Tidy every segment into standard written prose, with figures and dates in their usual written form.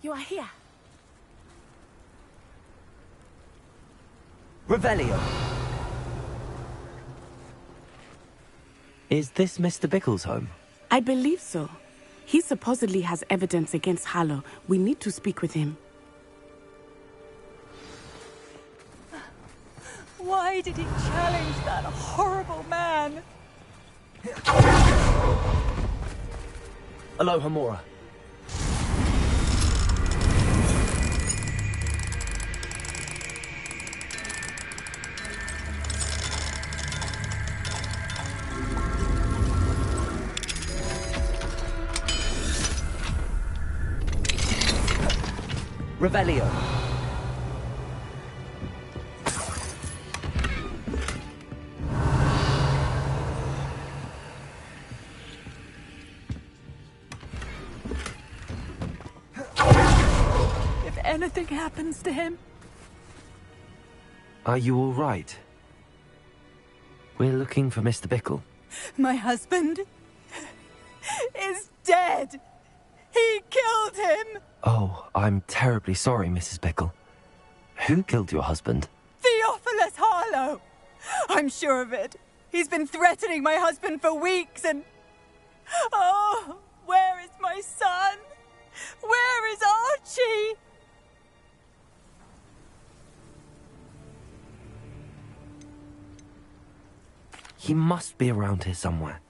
You are here. Revelio. Is this Mr. Bickle's home? I believe so. He supposedly has evidence against Harlow. We need to speak with him. Why did he challenge that horrible man? Aloha, Mora. Revelio. If anything happens to him... Are you all right? We're looking for Mr. Bickle. My husband is dead. He killed him. Oh, I'm terribly sorry, Mrs. Bickle. Who killed your husband? Theophilus Harlow. I'm sure of it. He's been threatening my husband for weeks and... Oh, where is my son? Where is Archie? He must be around here somewhere.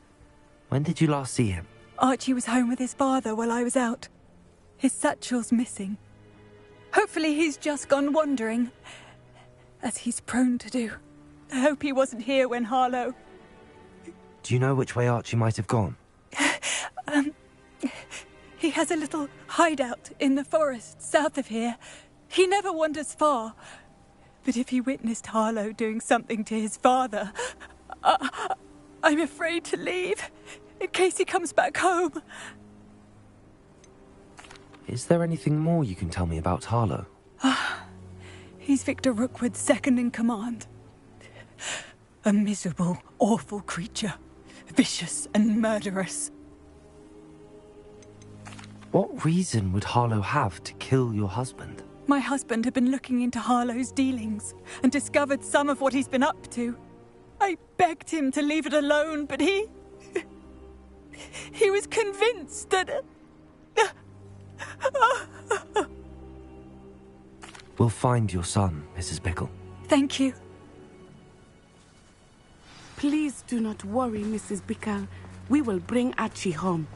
When did you last see him? Archie was home with his father while I was out. His satchel's missing. Hopefully he's just gone wandering, as he's prone to do. I hope he wasn't here when Harlow... Do you know which way Archie might have gone? He has a little hideout in the forest south of here. He never wanders far. But if he witnessed Harlow doing something to his father, I'm afraid to leave, in case he comes back home. Is there anything more you can tell me about Harlow? He's Victor Rookwood's second in command. A miserable, awful creature. Vicious and murderous. What reason would Harlow have to kill your husband? My husband had been looking into Harlow's dealings and discovered some of what he's been up to. I begged him to leave it alone, but he was convinced that... We'll find your son, Mrs. Bickle. Thank you. Please do not worry, Mrs. Bickle. We will bring Archie home.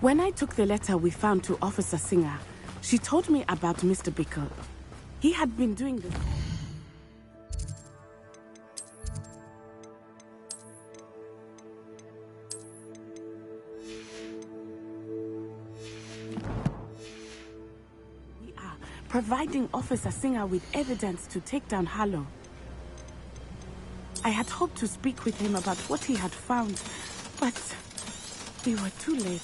When I took the letter we found to Officer Singer, she told me about Mr. Bickle. He had been doing this. We are providing Officer Singer with evidence to take down Harlow. I had hoped to speak with him about what he had found, but we were too late.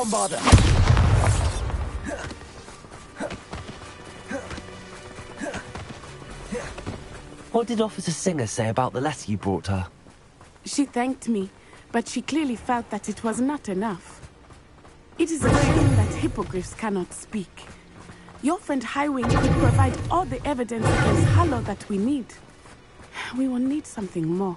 Bombarder! What did Officer Singer say about the letter you brought her? She thanked me, but she clearly felt that it was not enough. It is a shame that hippogriffs cannot speak. Your friend Highwing could provide all the evidence against Harlow that we need. We will need something more.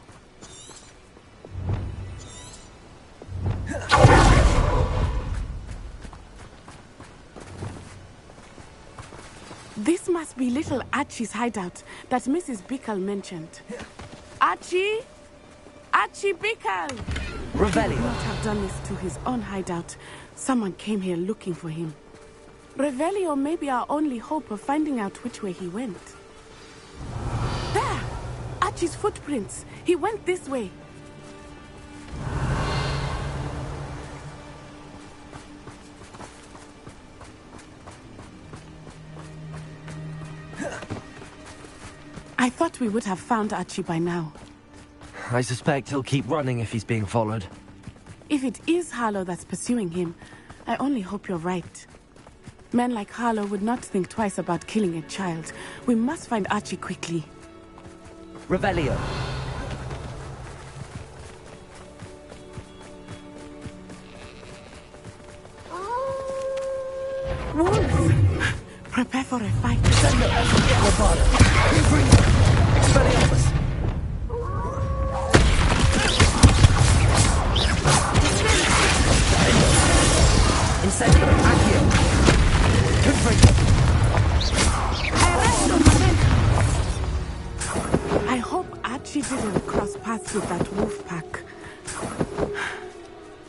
This must be little Archie's hideout that Mrs. Bickle mentioned. Archie? Archie Bickle! Revelio! He would not have done this to his own hideout. Someone came here looking for him. Revelio may be our only hope of finding out which way he went. There! Archie's footprints. He went this way. I thought we would have found Archie by now. I suspect he'll keep running if he's being followed. If it is Harlow that's pursuing him, I only hope you're right. Men like Harlow would not think twice about killing a child. We must find Archie quickly. Revelio! Wolves! Prepare for a fight. Defender! Bombarder! Expelliarmus! Incendio! Accio! Confringo! I hope Archie didn't cross paths with that wolf pack.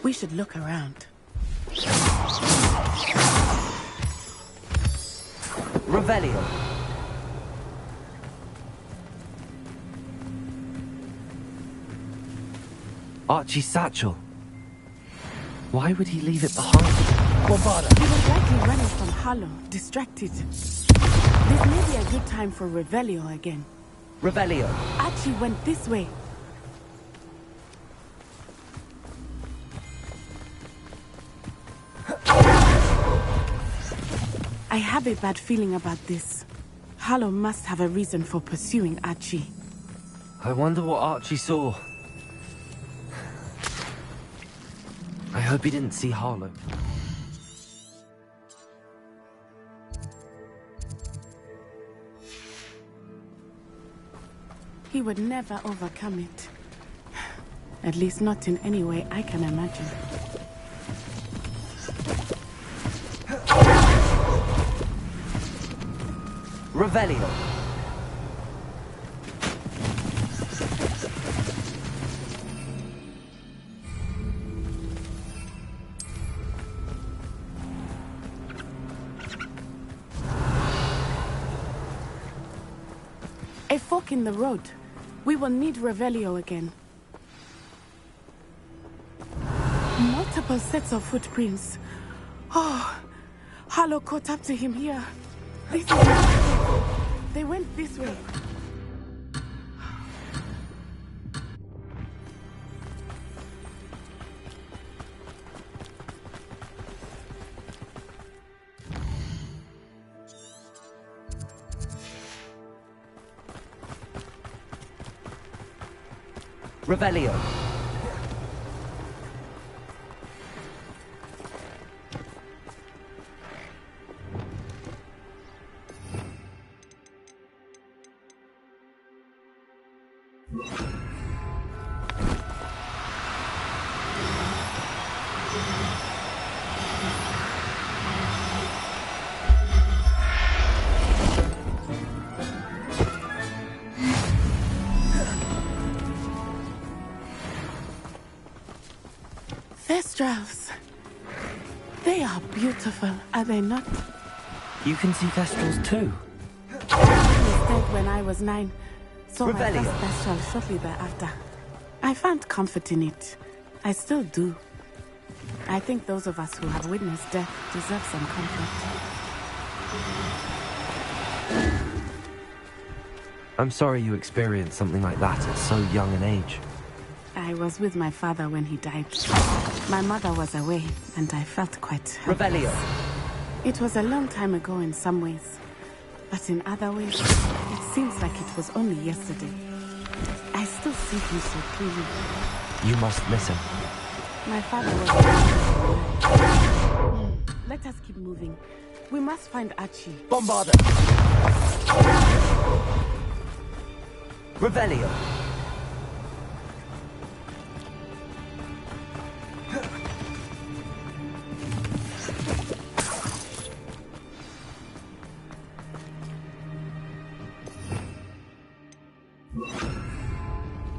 We should look around. Revelio! Archie's satchel. Why would he leave it behind? Bombarder! He was likely running from Harlow, distracted. This may be a good time for Revelio again. Revelio! Archie went this way. I have a bad feeling about this. Harlow must have a reason for pursuing Archie. I wonder what Archie saw. I hope he didn't see Harlow. He would never overcome it. At least not in any way I can imagine. Revelio! A fork in the road. We will need Revelio again. Multiple sets of footprints. Oh, Harlow caught up to him here. This is... They went this way. Revelio! Thestrals. They are beautiful, are they not? You can see Thestrals too. I was dead when I was 9. Saw my Revelio. first Thestral shortly thereafter. I found comfort in it. I still do. I think those of us who have witnessed death deserve some comfort. I'm sorry you experienced something like that at so young an age. I was with my father when he died. My mother was away, and I felt quite Revelio. It was a long time ago in some ways, but in other ways, it seems like it was only yesterday. I still see him so clearly. You must miss him. My father was... Let us keep moving. We must find Archie. Bombarda! Revelio!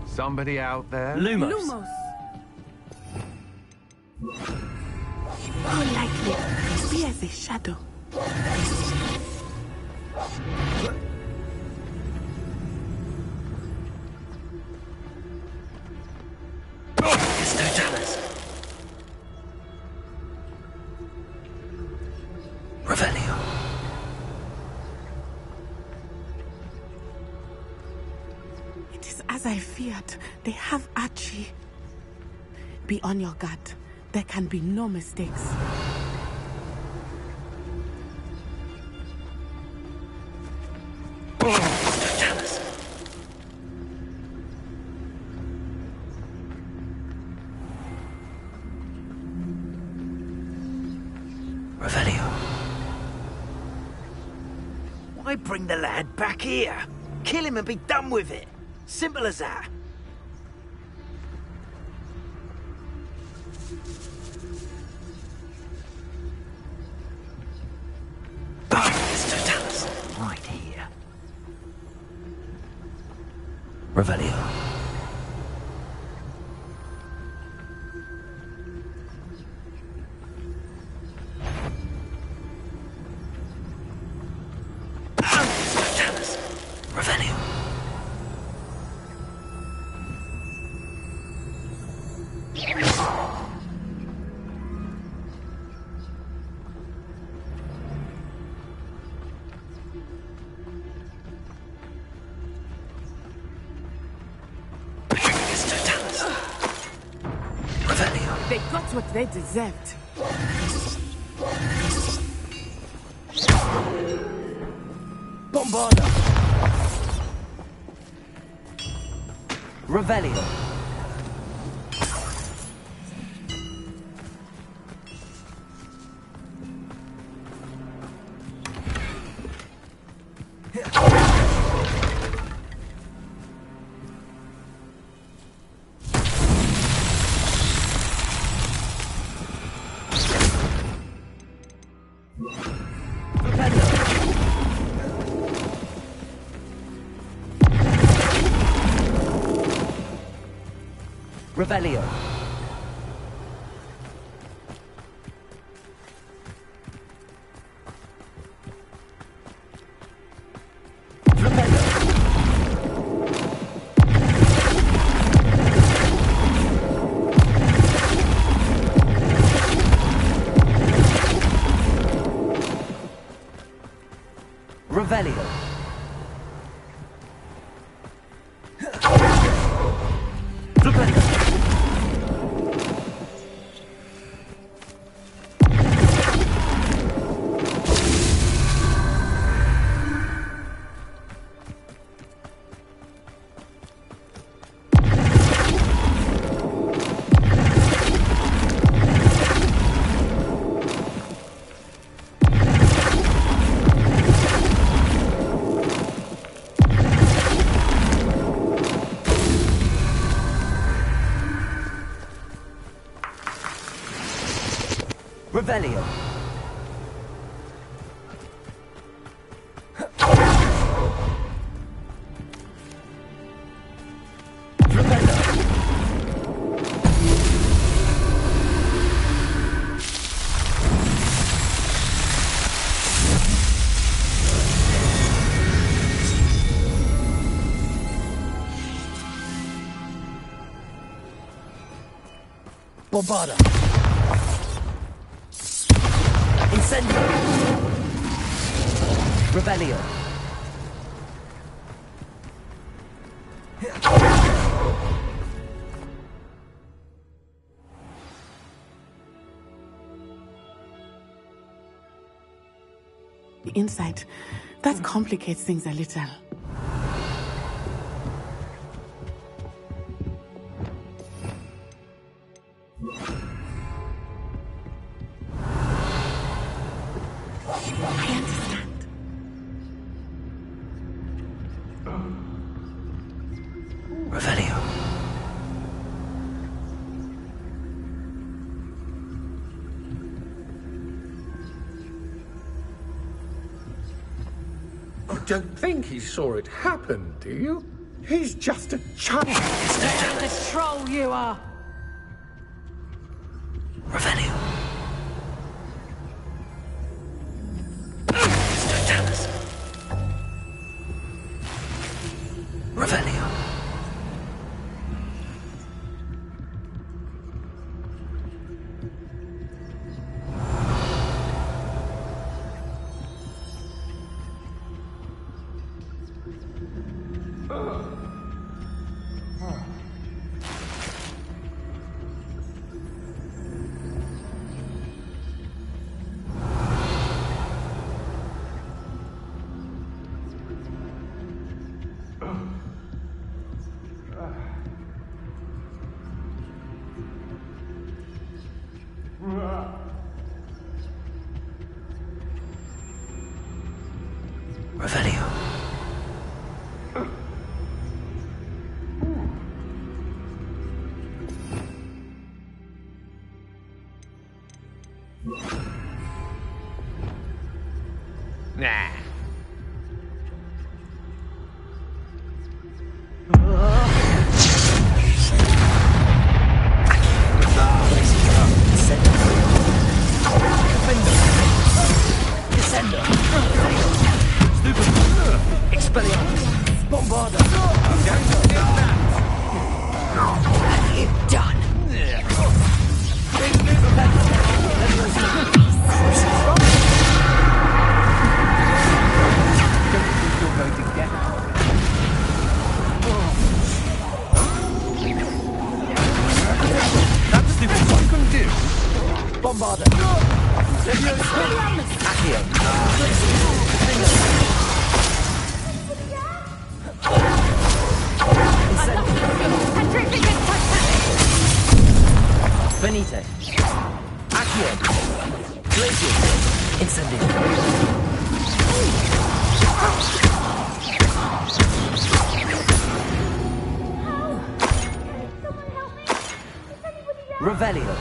Somebody out there? Lumos! Lumos! More likely, be as a shadow. Revelio. It is as I feared. They have Archie. Be on your guard. There can be no mistakes. Revelio. Why bring the lad back here? Kill him and be done with it. Simple as that. Right here. Revelio. Revelio. They got what they deserved. Bombarda! Revelio. Revelio. Revelio. Revelio. Bombarda. Incendio. Revelio. inside. That complicates things a little. I understand. Revelio. You don't think he saw it happen, do you? He's just a child. The troll you are! Revelio. Mr. Dallas. Revelio. Revelio. Nah. Expelliarmus. Bombarda. You done? That's the what you can do. Bombarda. Accio. Venite. Accio. Glacius. Incendio. Revelio.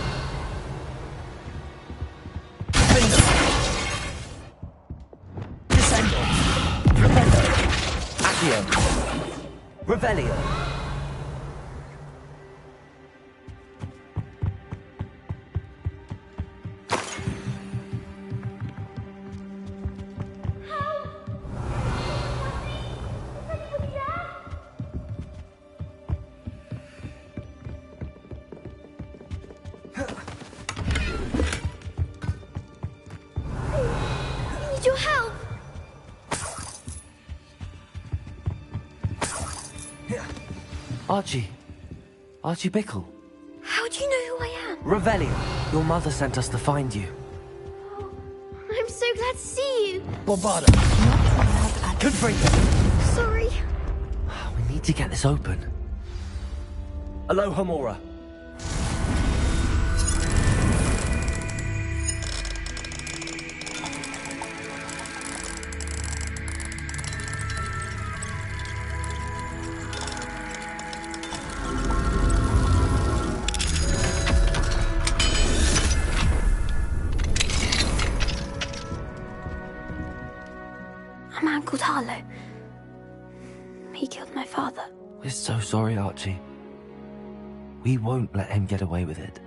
Finger. Descendo. Rependo. Accio. Revelio. Need your help. Archie. Archie Bickle. How do you know who I am? Revelio. Your mother sent us to find you. I'm so glad to see you. Bombarda. Confringo. Sorry. We need to get this open. Aloha Mora. A man called Harlow. He killed my father. We're so sorry, Archie. We won't let him get away with it.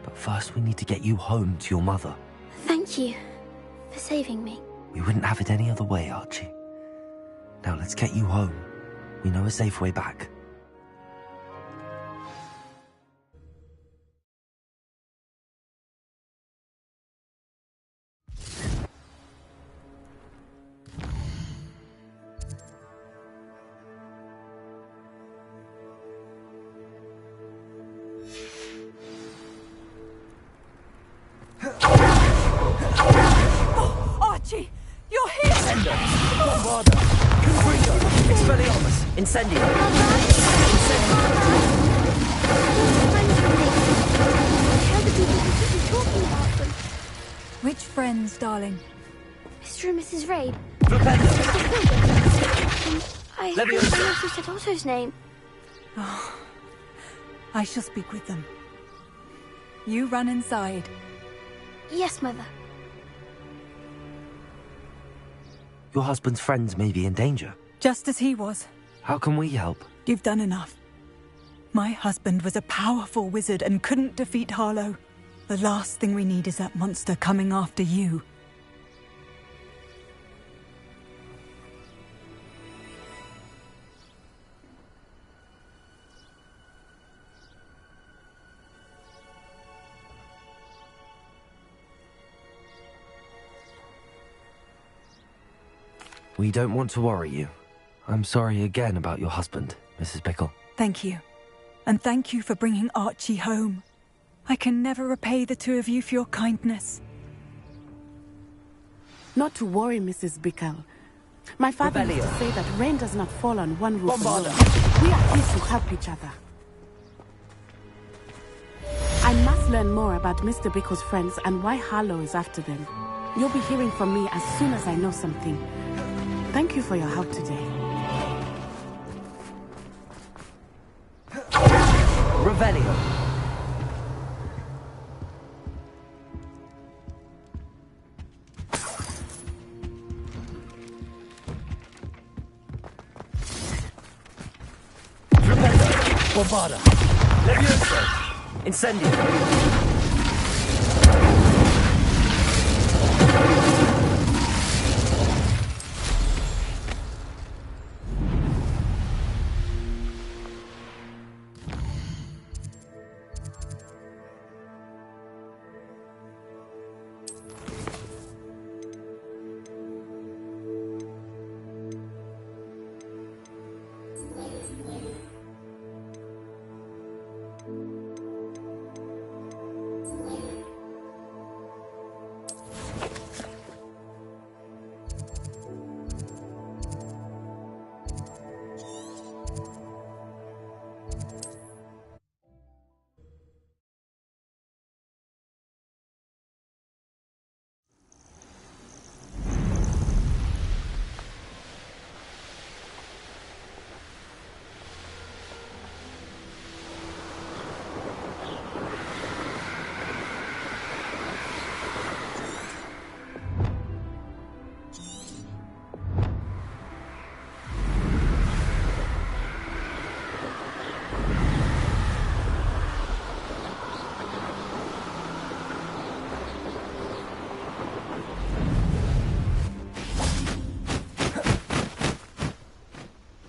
But first we need to get you home to your mother. Thank you for saving me. We wouldn't have it any other way, Archie. Now let's get you home. We know a safe way back. Archie, you're here! Bombarda! Confringo! Expelliarmus! Incendio! Tell the people who should be talking about them. Which friends, darling? Mr. and Mrs. Raid. Flipendo! I Leviosa. also said Otto's name. I shall speak with them. You run inside. Yes, Mother. Your husband's friends may be in danger. Just as he was. How can we help? You've done enough. My husband was a powerful wizard and couldn't defeat Harlow. The last thing we need is that monster coming after you. We don't want to worry you. I'm sorry again about your husband, Mrs. Bickle. Thank you. And thank you for bringing Archie home. I can never repay the two of you for your kindness. Not to worry, Mrs. Bickle. My father used to say that rain does not fall on one roof alone. We are here to help each other. I must learn more about Mr. Bickle's friends and why Harlow is after them. You'll be hearing from me as soon as I know something. Thank you for your help today. Revelio. Flipendo. Bombarda. Leviosa. Incendio.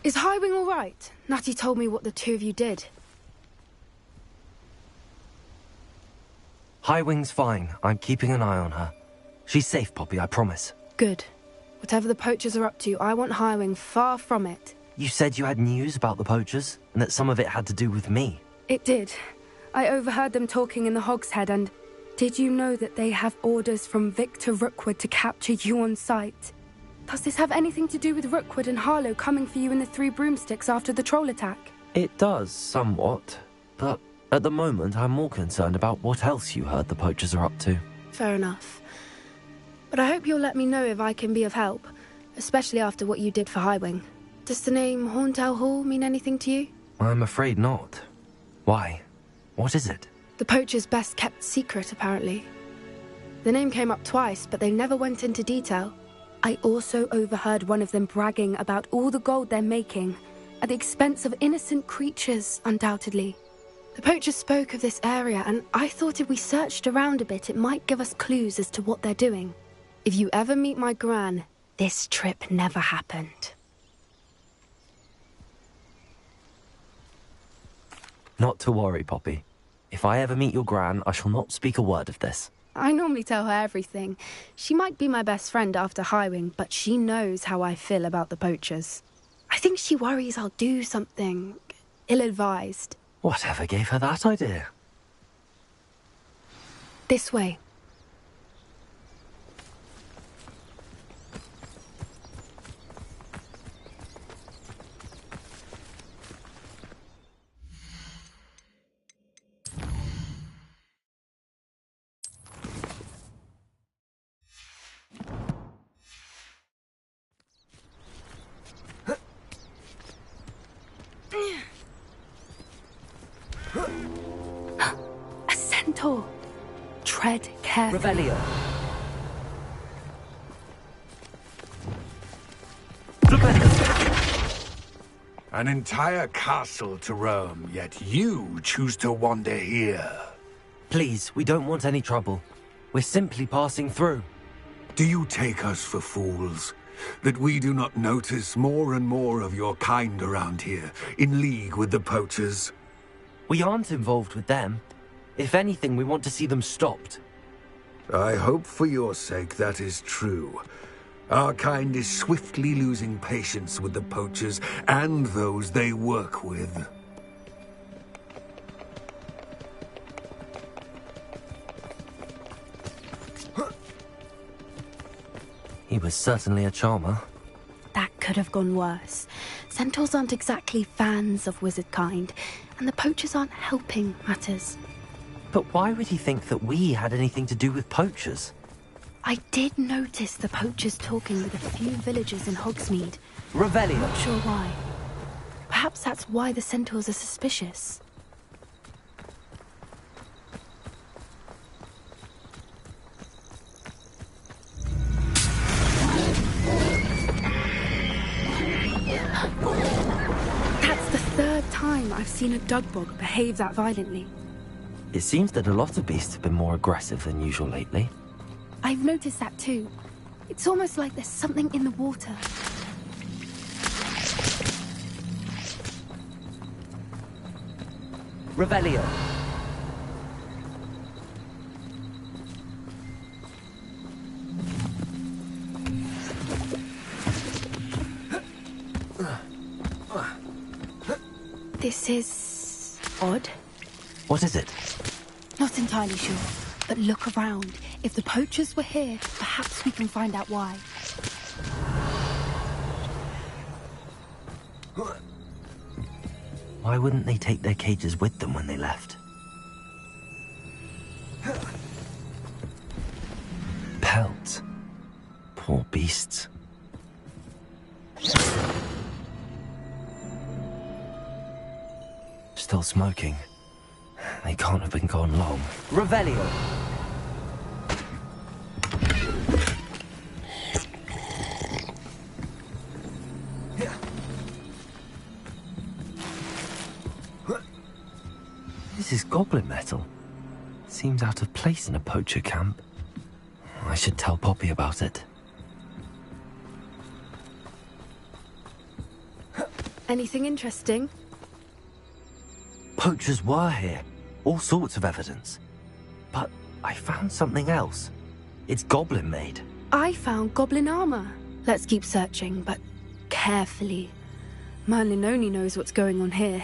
Is Highwing all right? Natty told me what the two of you did. Highwing's fine. I'm keeping an eye on her. She's safe, Poppy, I promise. Good. Whatever the poachers are up to, I want Highwing far from it. You said you had news about the poachers, and that some of it had to do with me. It did. I overheard them talking in the Hogshead, and did you know that they have orders from Victor Rookwood to capture you on sight? Does this have anything to do with Rookwood and Harlow coming for you in the Three Broomsticks after the troll attack? It does, somewhat. But at the moment, I'm more concerned about what else you heard the poachers are up to. Fair enough. But I hope you'll let me know if I can be of help, especially after what you did for Highwing. Does the name Horntail Hall mean anything to you? I'm afraid not. Why? What is it? The poachers' best kept secret, apparently. The name came up twice, but they never went into detail. I also overheard one of them bragging about all the gold they're making, at the expense of innocent creatures, undoubtedly. The poachers spoke of this area, and I thought if we searched around a bit, it might give us clues as to what they're doing. If you ever meet my gran, this trip never happened. Not to worry, Poppy. If I ever meet your gran, I shall not speak a word of this. I normally tell her everything. She might be my best friend after Highwing, but she knows how I feel about the poachers. I think she worries I'll do something ill-advised. Whatever gave her that idea? This way. centaur. Tread carefully. Revelio. An entire castle to roam, yet you choose to wander here. Please, we don't want any trouble. We're simply passing through. Do you take us for fools? That we do not notice more and more of your kind around here, in league with the poachers? We aren't involved with them. If anything, we want to see them stopped. I hope for your sake that is true. Our kind is swiftly losing patience with the poachers and those they work with. He was certainly a charmer. That could have gone worse. Centaurs aren't exactly fans of wizard kind, and the poachers aren't helping matters. But why would he think that we had anything to do with poachers? I did notice the poachers talking with a few villagers in Hogsmeade. Revelio. Not sure why. Perhaps that's why the centaurs are suspicious. That's the third time I've seen a dugbog behave that violently. It seems that a lot of beasts have been more aggressive than usual lately. I've noticed that too. It's almost like there's something in the water. Revelio. This is odd. What is it? Not entirely sure, but look around. If the poachers were here, perhaps we can find out why. Why wouldn't they take their cages with them when they left? Pelts. Poor beasts. Still smoking. They can't have been gone long. Revelio! This is goblin metal. Seems out of place in a poacher camp. I should tell Poppy about it. Anything interesting? Poachers were here. All sorts of evidence. But I found something else. It's goblin made. I found goblin armor. Let's keep searching, but carefully. Merlin only knows what's going on here.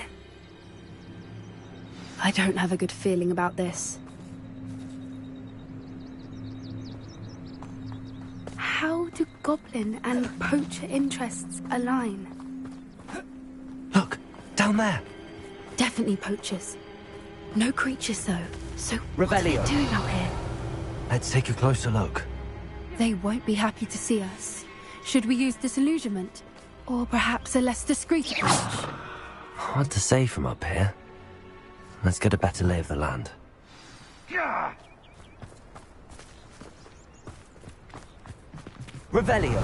I don't have a good feeling about this. How do goblin and poacher interests align? Look, down there. Definitely poachers. No creatures, though. So what are Revelio. they doing out here? Let's take a closer look. They won't be happy to see us. Should we use disillusionment? Or perhaps a less discreet approach? Hard to say from up here. Let's get a better lay of the land. Revelio!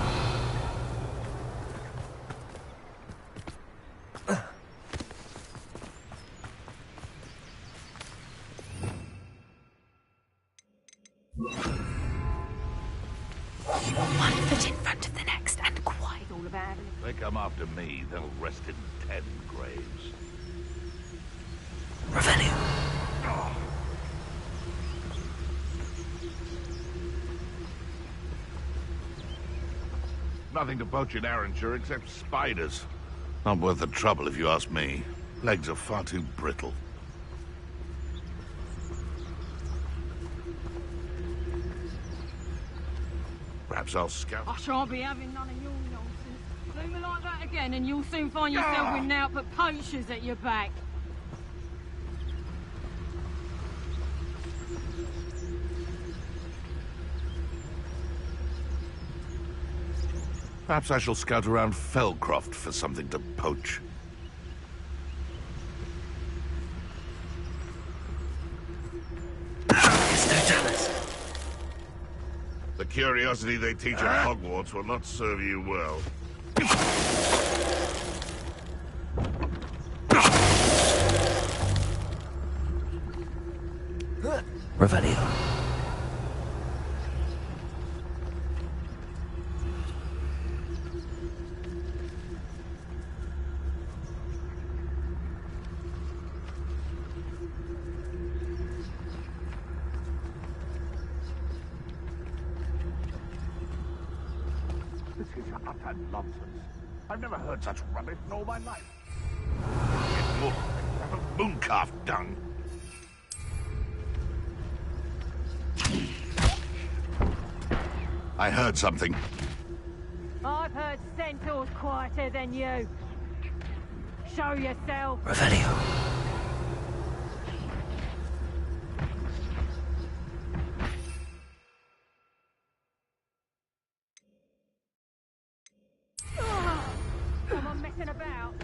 One foot in front of the next and quiet. All about it. They come after me, they'll rest in 10 graves. Revelio! Nothing to poach in Arranshire except spiders. Not worth the trouble if you ask me. Legs are far too brittle. Perhaps I'll scout. I shan't be having none of your nonsense. Do me like that again and you'll soon find yourself with naught but poachers at your back. Perhaps I shall scout around Felcroft for something to poach. curiosity they teach at Hogwarts will not serve you well. Revelio. This is utter nonsense. I've never heard such rubbish in all my life. Get more mooncalf dung. I heard something. I've heard centaurs quieter than you. Show yourself. Revelio. Someone messing about.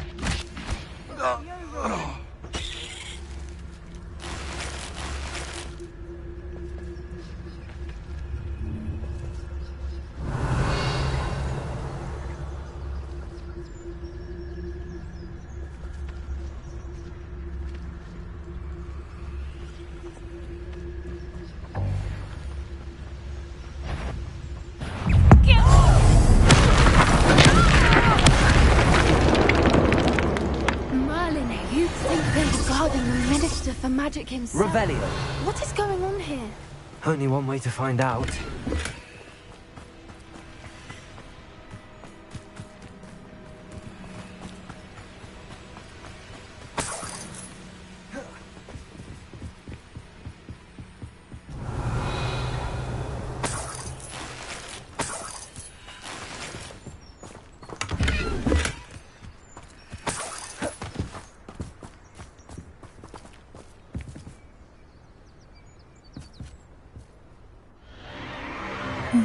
Merlin, you think they're guarding the Minister for Magic himself? Revelio. What is going on here? Only one way to find out.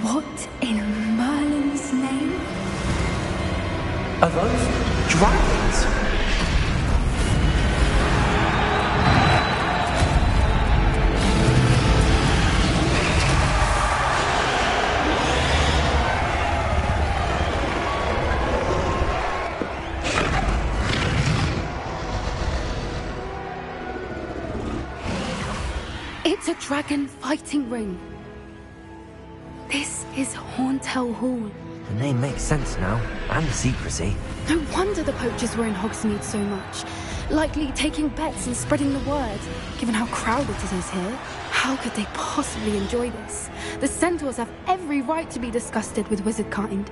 What in Merlin's name? Are those dragons? It's a dragon fighting ring. This is Horntail Hall. The name makes sense now, and the secrecy. No wonder the poachers were in Hogsmeade so much. Likely taking bets and spreading the word. Given how crowded it is here, how could they possibly enjoy this? The centaurs have every right to be disgusted with wizard kind.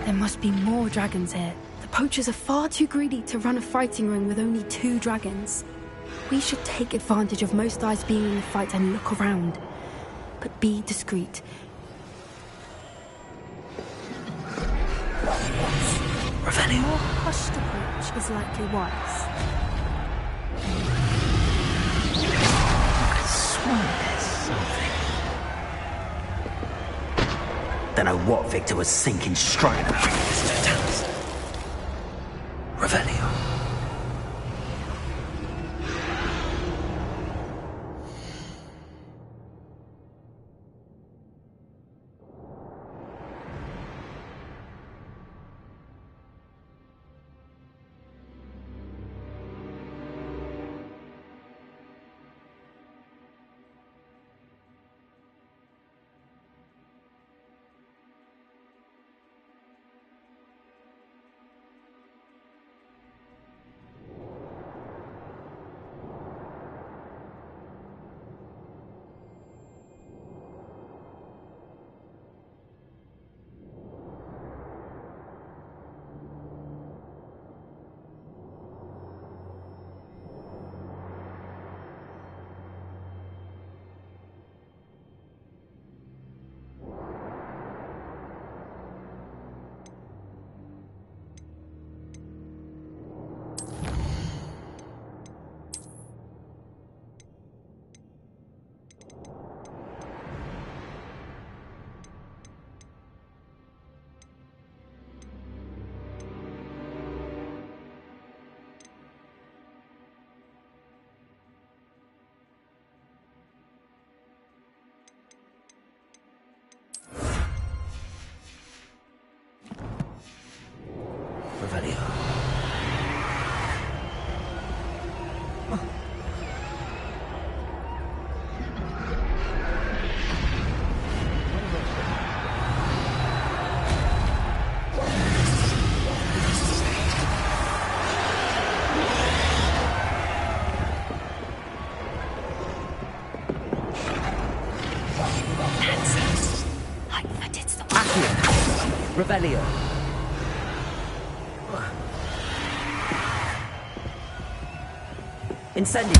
There must be more dragons here. The poachers are far too greedy to run a fighting ring with only 2 dragons. We should take advantage of most eyes being in the fight and look around. But be discreet. Revelio. More hushed approach is likely wise. I swear there's something. Don't know what Victor was thinking straight up. Revelio. Revelio. Revelio. Incendio.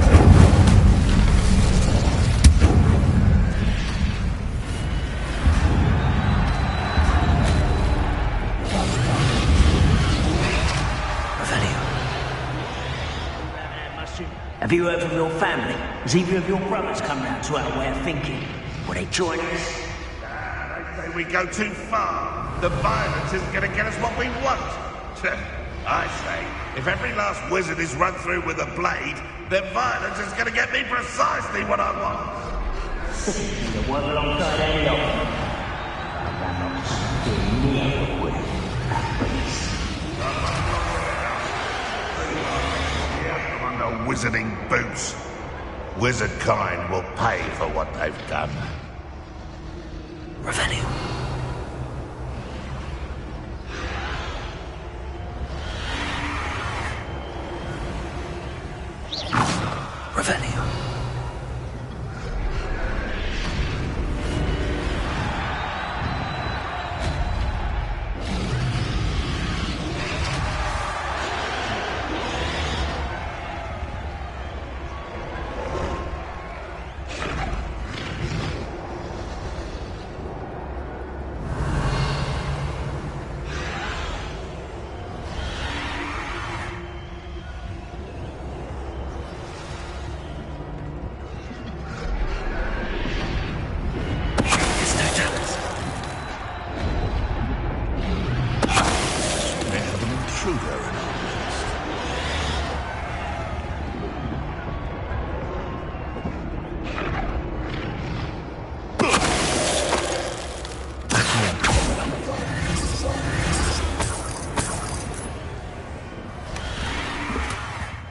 Revelio. Have you heard from your family? Has either of your brothers come round to our way of thinking? Will they join us? They say we go too far. The violence isn't going to get us what we want. I say, if every last wizard is run through with a blade, then violence is going to get me precisely what I want. You work alongside any of them. I'm under wizarding boots. Wizard kind will pay for what they've done. Revelio. Revelio.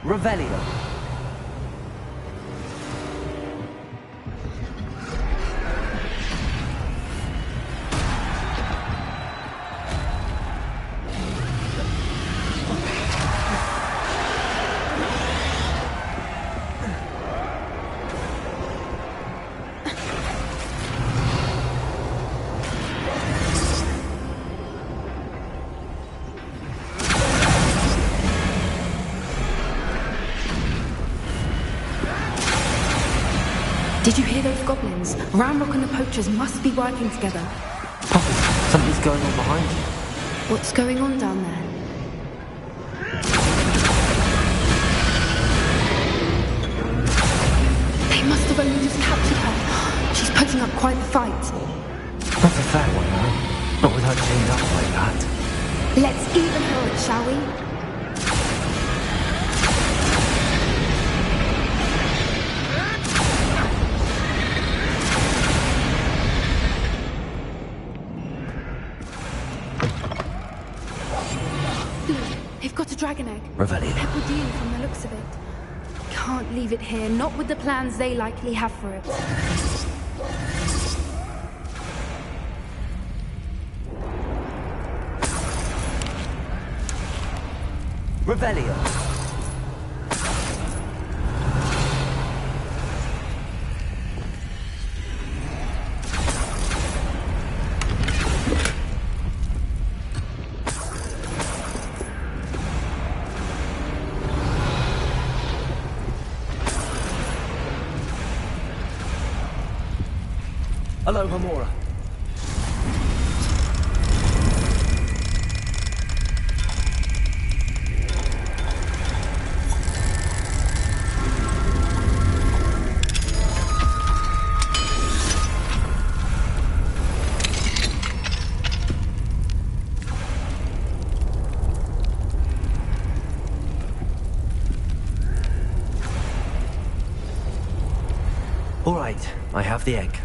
Revelio. Did you hear those goblins? Ramrock and the poachers must be working together. Poppy, something's going on behind you. What's going on down there? They must have only just captured her. She's putting up quite the fight. Not a fair one, though. Not with her chained up like that. Let's even her it, shall we? They've got a dragon egg. Revelio. Hebridean from the looks of it. Can't leave it here, not with the plans they likely have for it. Revelio. Hello, Hamora. All right, I have the egg.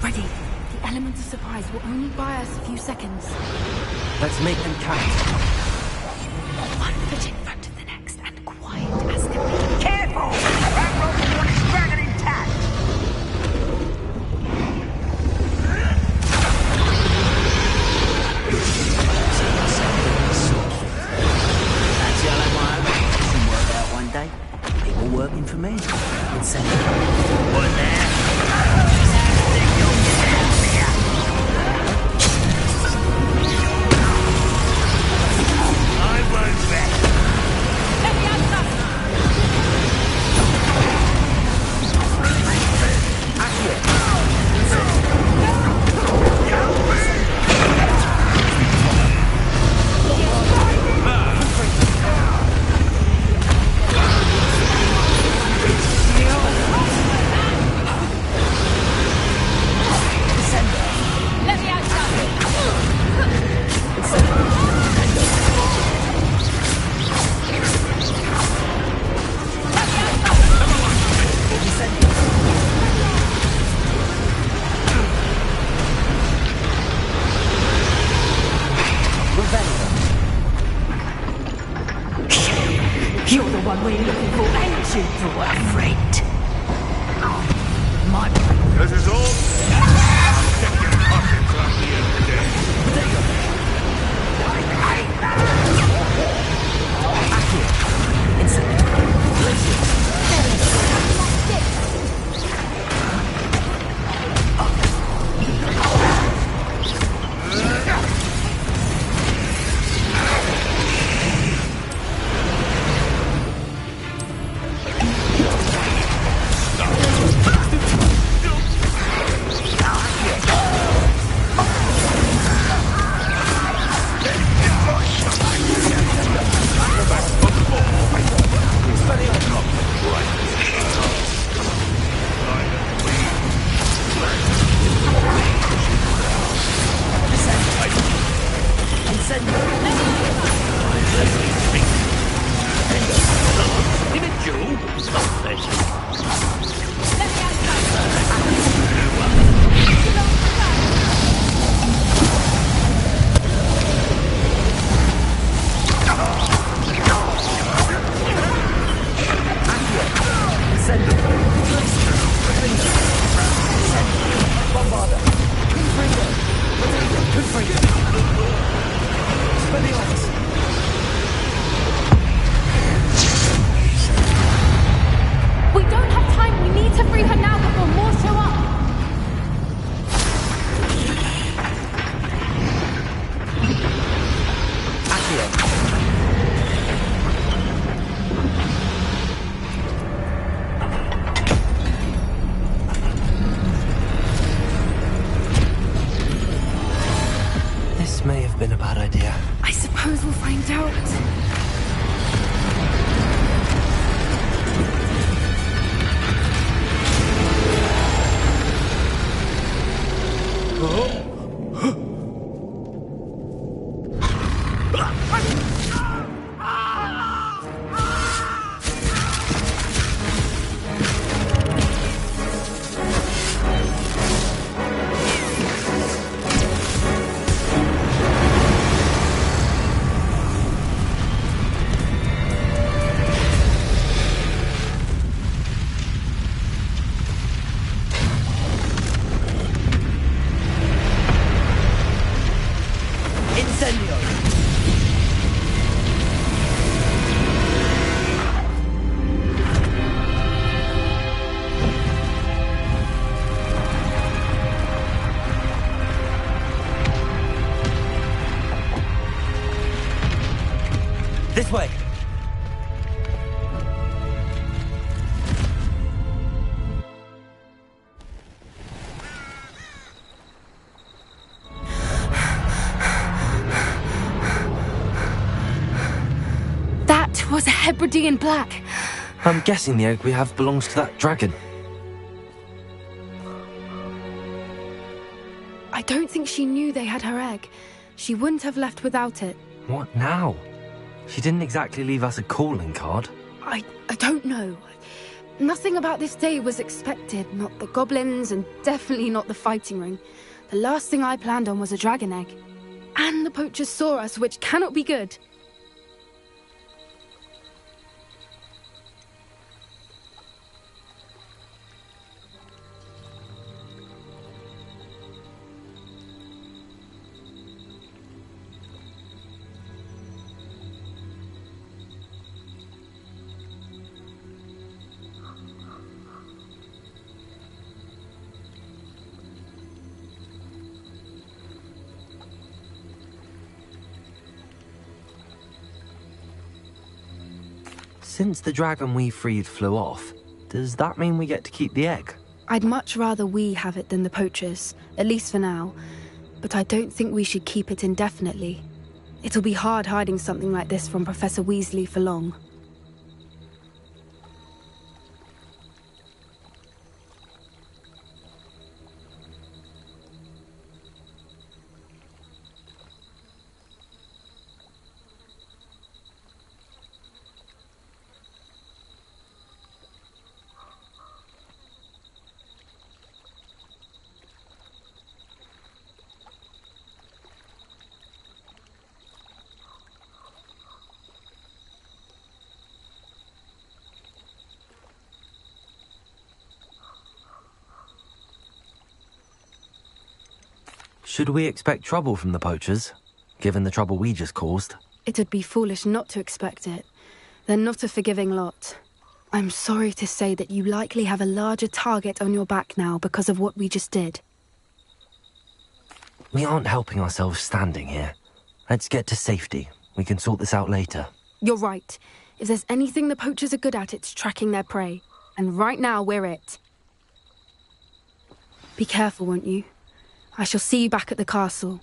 Ready. The element of surprise will only buy us a few seconds. Let's make them count. You're the one we're looking for, ain't you, friend? My... This is all. Check your pockets after you're dead. We don't have time. We need to free her now before more show up. This may have been a bad idea. I suppose we'll find out. This way! That was a Hebridean black. I'm guessing the egg we have belongs to that dragon. I don't think she knew they had her egg. She wouldn't have left without it. What now? She didn't exactly leave us a calling card. I don't know. Nothing about this day was expected. Not the goblins, and definitely not the fighting ring. The last thing I planned on was a dragon egg. And the poachers saw us, which cannot be good. Since the dragon we freed flew off, does that mean we get to keep the egg? I'd much rather we have it than the poachers, at least for now. But I don't think we should keep it indefinitely. It'll be hard hiding something like this from Professor Weasley for long. Should we expect trouble from the poachers, given the trouble we just caused? It'd be foolish not to expect it. They're not a forgiving lot. I'm sorry to say that you likely have a larger target on your back now because of what we just did. We aren't helping ourselves standing here. Let's get to safety. We can sort this out later. You're right. If there's anything the poachers are good at, it's tracking their prey. And right now, we're it. Be careful, won't you? I shall see you back at the castle.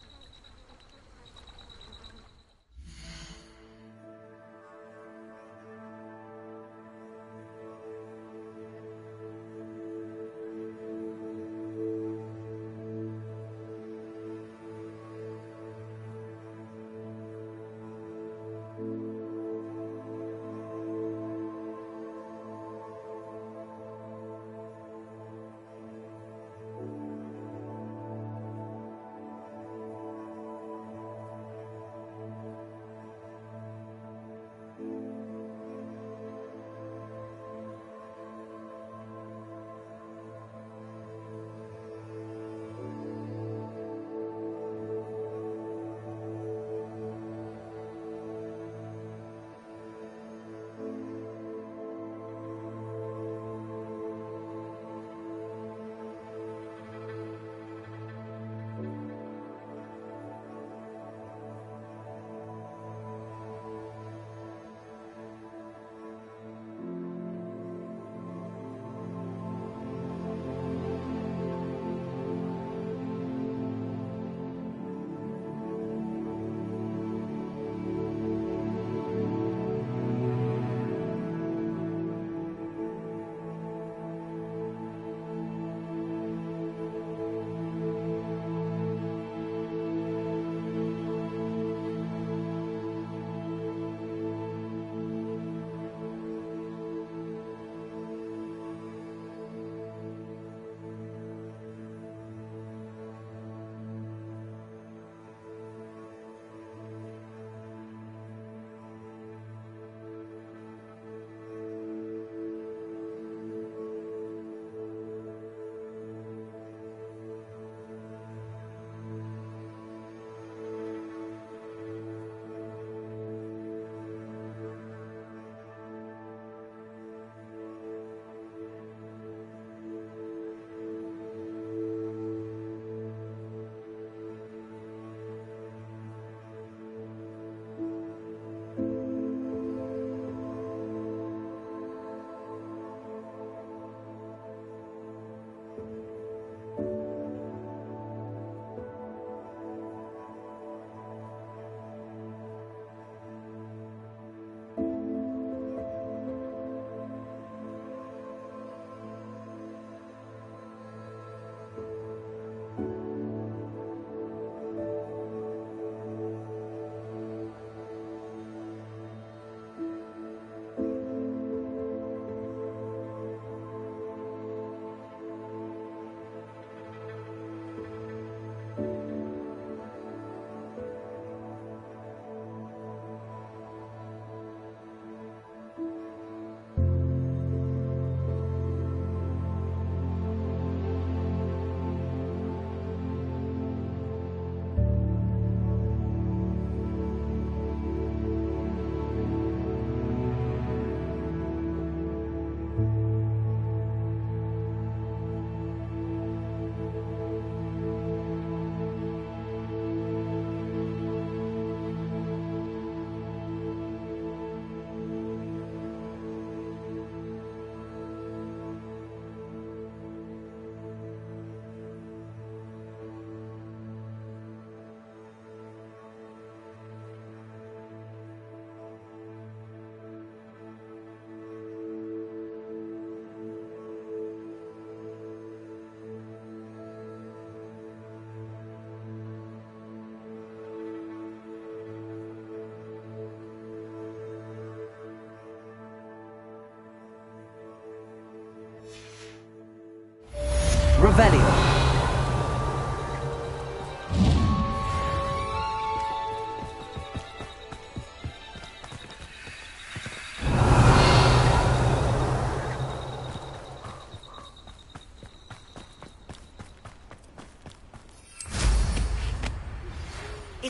Revelio.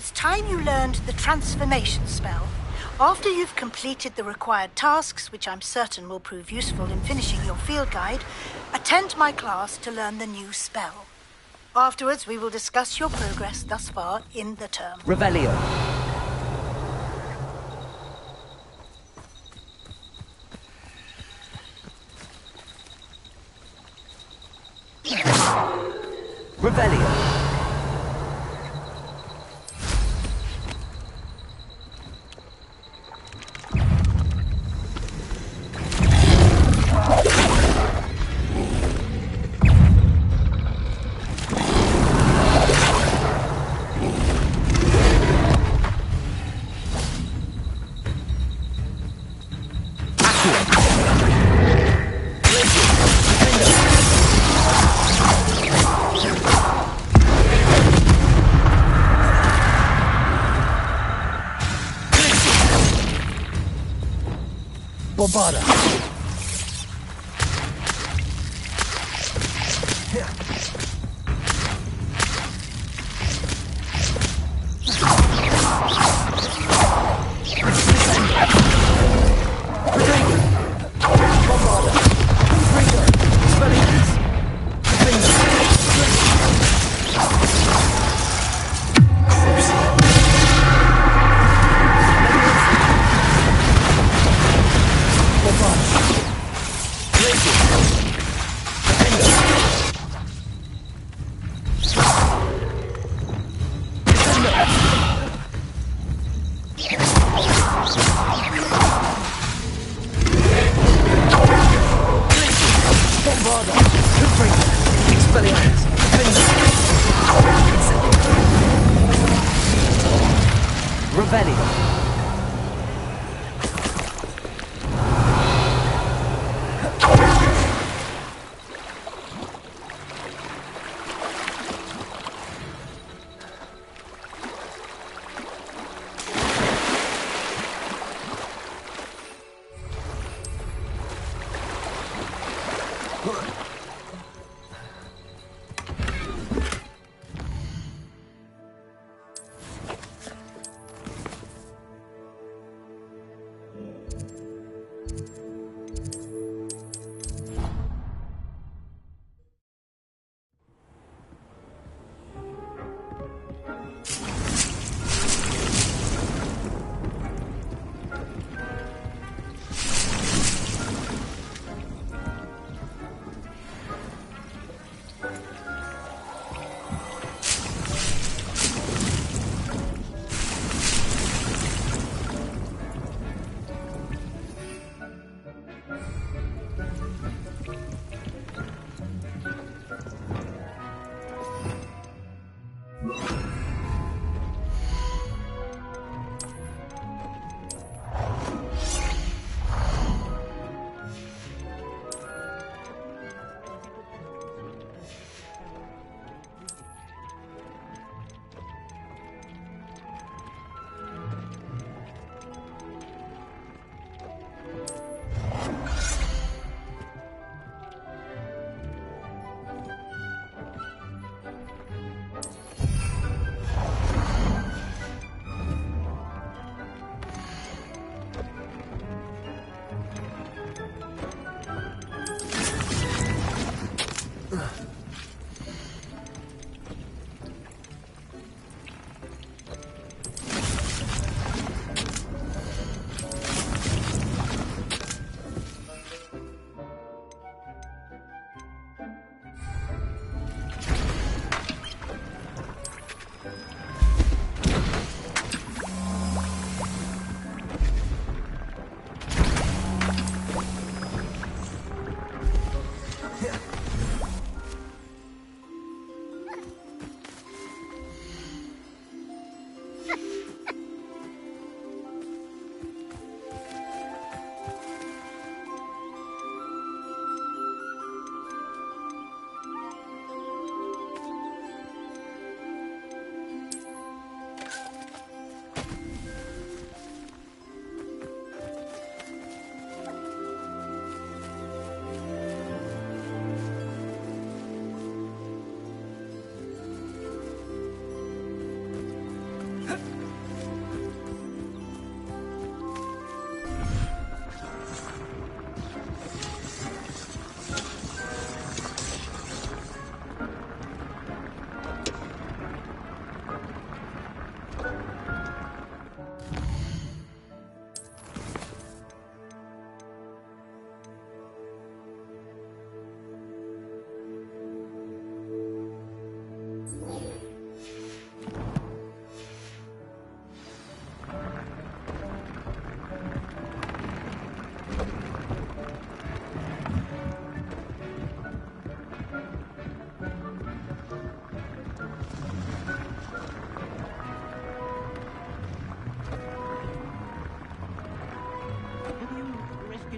It's time you learned the transformation spell. After you've completed the required tasks, which I'm certain will prove useful in finishing your field guide, attend my class to learn the new spell. Afterwards, we will discuss your progress thus far in the term. Revelio. Revelio. Bobada. Bobada.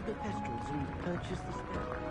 the Thestrals and purchase the spell.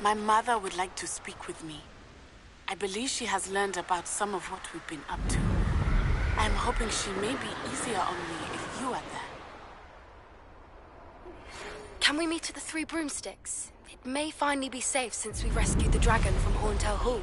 My mother would like to speak with me. I believe she has learned about some of what we've been up to. I'm hoping she may be easier on me if you are there. Can we meet at the Three Broomsticks? It may finally be safe since we rescued the dragon from Horntail Hall.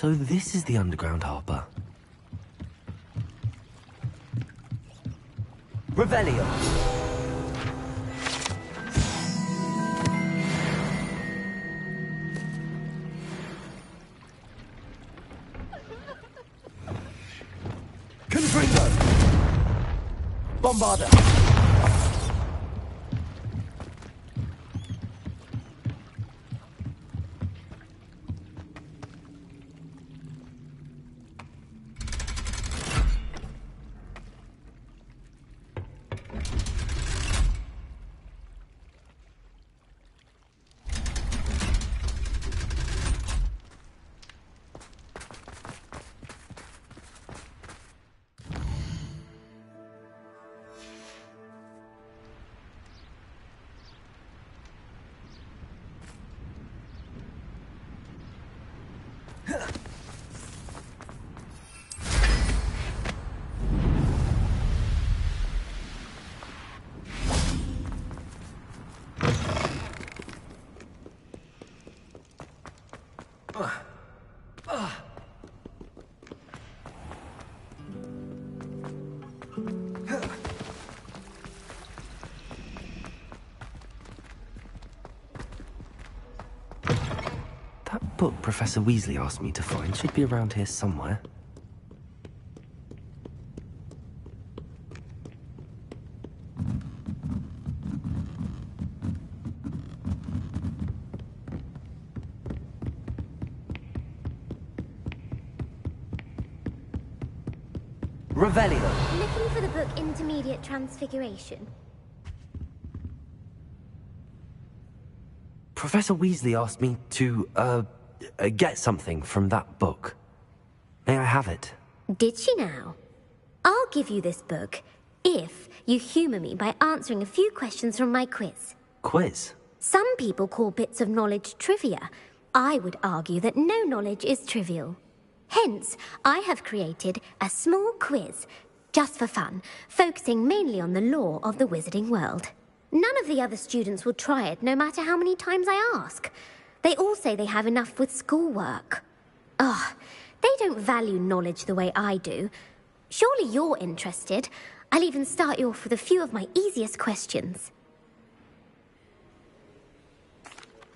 So this is the underground harbour. Revelio! Confringo! Bombarda! That book Professor Weasley asked me to find should be around here somewhere. Revelio. Looking for the book Intermediate Transfiguration. Professor Weasley asked me to, get something from that book. May I have it? Did she now? I'll give you this book if you humour me by answering a few questions from my quiz. Quiz? Some people call bits of knowledge trivia. I would argue that no knowledge is trivial. Hence, I have created a small quiz just for fun, focusing mainly on the lore of the wizarding world. None of the other students will try it, no matter how many times I ask. They all say they have enough with schoolwork. Ugh, they don't value knowledge the way I do. Surely you're interested. I'll even start you off with a few of my easiest questions.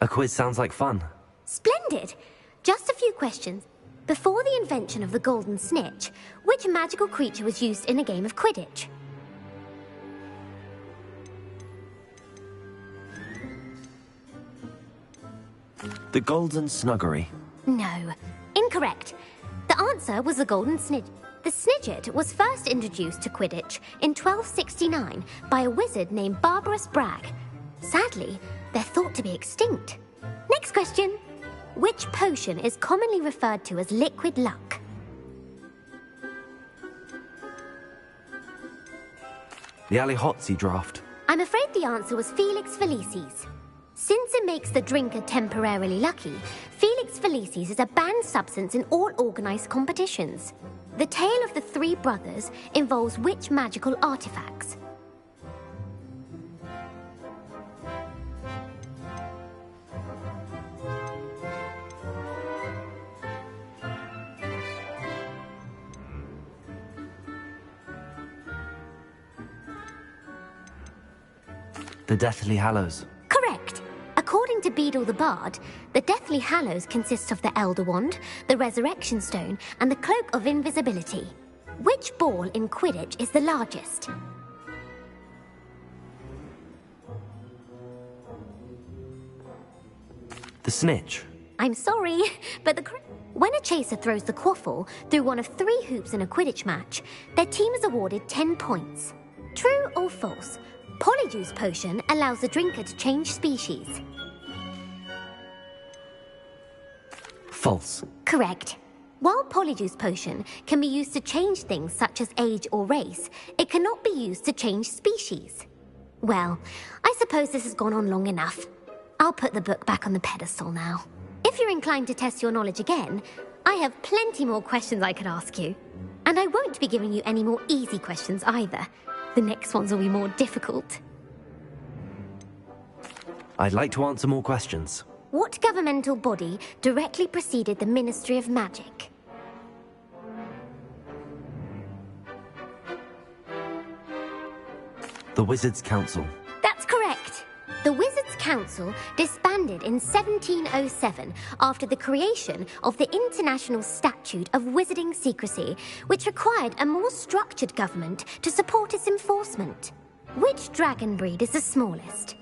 A quiz sounds like fun. Splendid! Just a few questions. Before the invention of the golden snitch, which magical creature was used in a game of Quidditch? The Golden Snuggery. No. Incorrect. The answer was the golden snidget. The snidget was first introduced to Quidditch in 1269 by a wizard named Barbarous Bragg. Sadly, they're thought to be extinct. Next question. Which potion is commonly referred to as liquid luck? The Alihotzi draft. I'm afraid the answer was Felix Felicis. Since it makes the drinker temporarily lucky, Felix Felicis is a banned substance in all organized competitions. The tale of the three brothers involves which magical artifacts? The Deathly Hallows. Correct. According to Beadle the Bard, the Deathly Hallows consists of the Elder Wand, the Resurrection Stone, and the Cloak of Invisibility. Which ball in Quidditch is the largest? The Snitch. I'm sorry, but when a chaser throws the quaffle through one of 3 hoops in a Quidditch match, their team is awarded 10 points. True or false? Polyjuice potion allows the drinker to change species. False. Correct. While Polyjuice potion can be used to change things such as age or race, it cannot be used to change species. Well, I suppose this has gone on long enough. I'll put the book back on the pedestal now. If you're inclined to test your knowledge again, I have plenty more questions I could ask you. And I won't be giving you any more easy questions either. The next ones will be more difficult. I'd like to answer more questions. What governmental body directly preceded the Ministry of Magic? The Wizards' Council. That's correct. The Wizards' Council disbanded in 1707 after the creation of the International Statute of Wizarding Secrecy, which required a more structured government to support its enforcement. Which dragon breed is the smallest?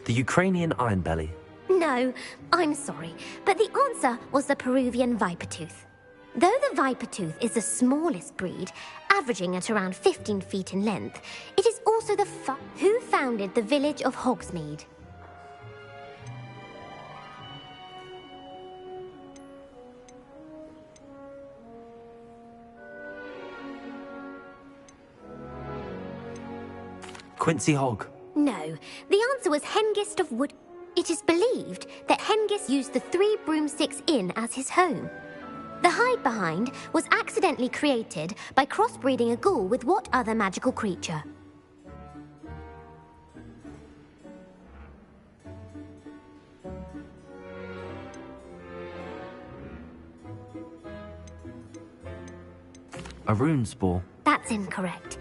The Ukrainian Ironbelly. No, I'm sorry, but the answer was the Peruvian Vipertooth. Though the Vipertooth is the smallest breed, averaging at around 15 feet in length, it is also who founded the village of Hogsmeade. Quincy Hogg. No, the answer was Hengist of Wood. It is believed that Hengist used the 3 Broomsticks Inn as his home. The hide behind was accidentally created by crossbreeding a ghoul with what other magical creature? A rune spore. That's incorrect.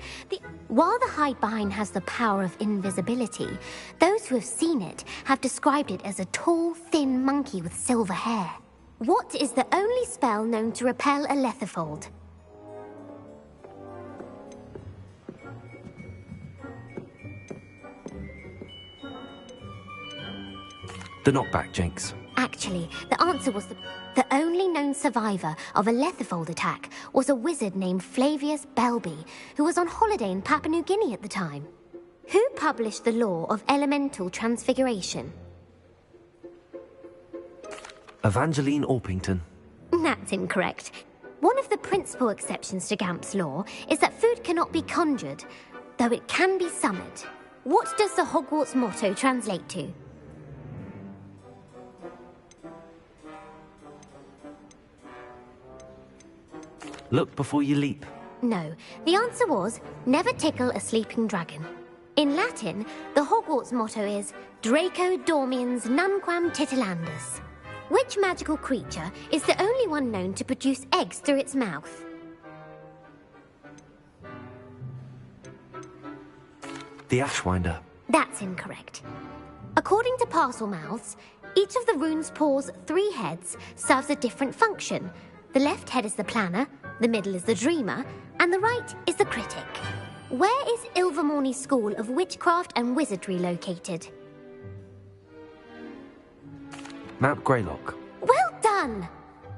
While the hide behind has the power of invisibility, those who have seen it have described it as a tall, thin monkey with silver hair. What is the only spell known to repel a lethifold? The knockback jinx. Actually, the answer was the only known survivor of a lethifold attack was a wizard named Flavius Belby, who was on holiday in Papua New Guinea at the time. Who published the law of elemental transfiguration? Evangeline Orpington. That's incorrect. One of the principal exceptions to Gamp's law is that food cannot be conjured, though it can be summoned. What does the Hogwarts motto translate to? Look before you leap. No, the answer was, never tickle a sleeping dragon. In Latin, the Hogwarts motto is Draco dormiens nunquam titilandus. Which magical creature is the only one known to produce eggs through its mouth? The Ashwinder. That's incorrect. According to parcel mouths, each of the rune's paws' 3 heads serves a different function. The left head is the planner, the middle is the dreamer, and the right is the critic. Where is Ilvermorny's School of Witchcraft and Wizardry located? Mount Greylock. Well done!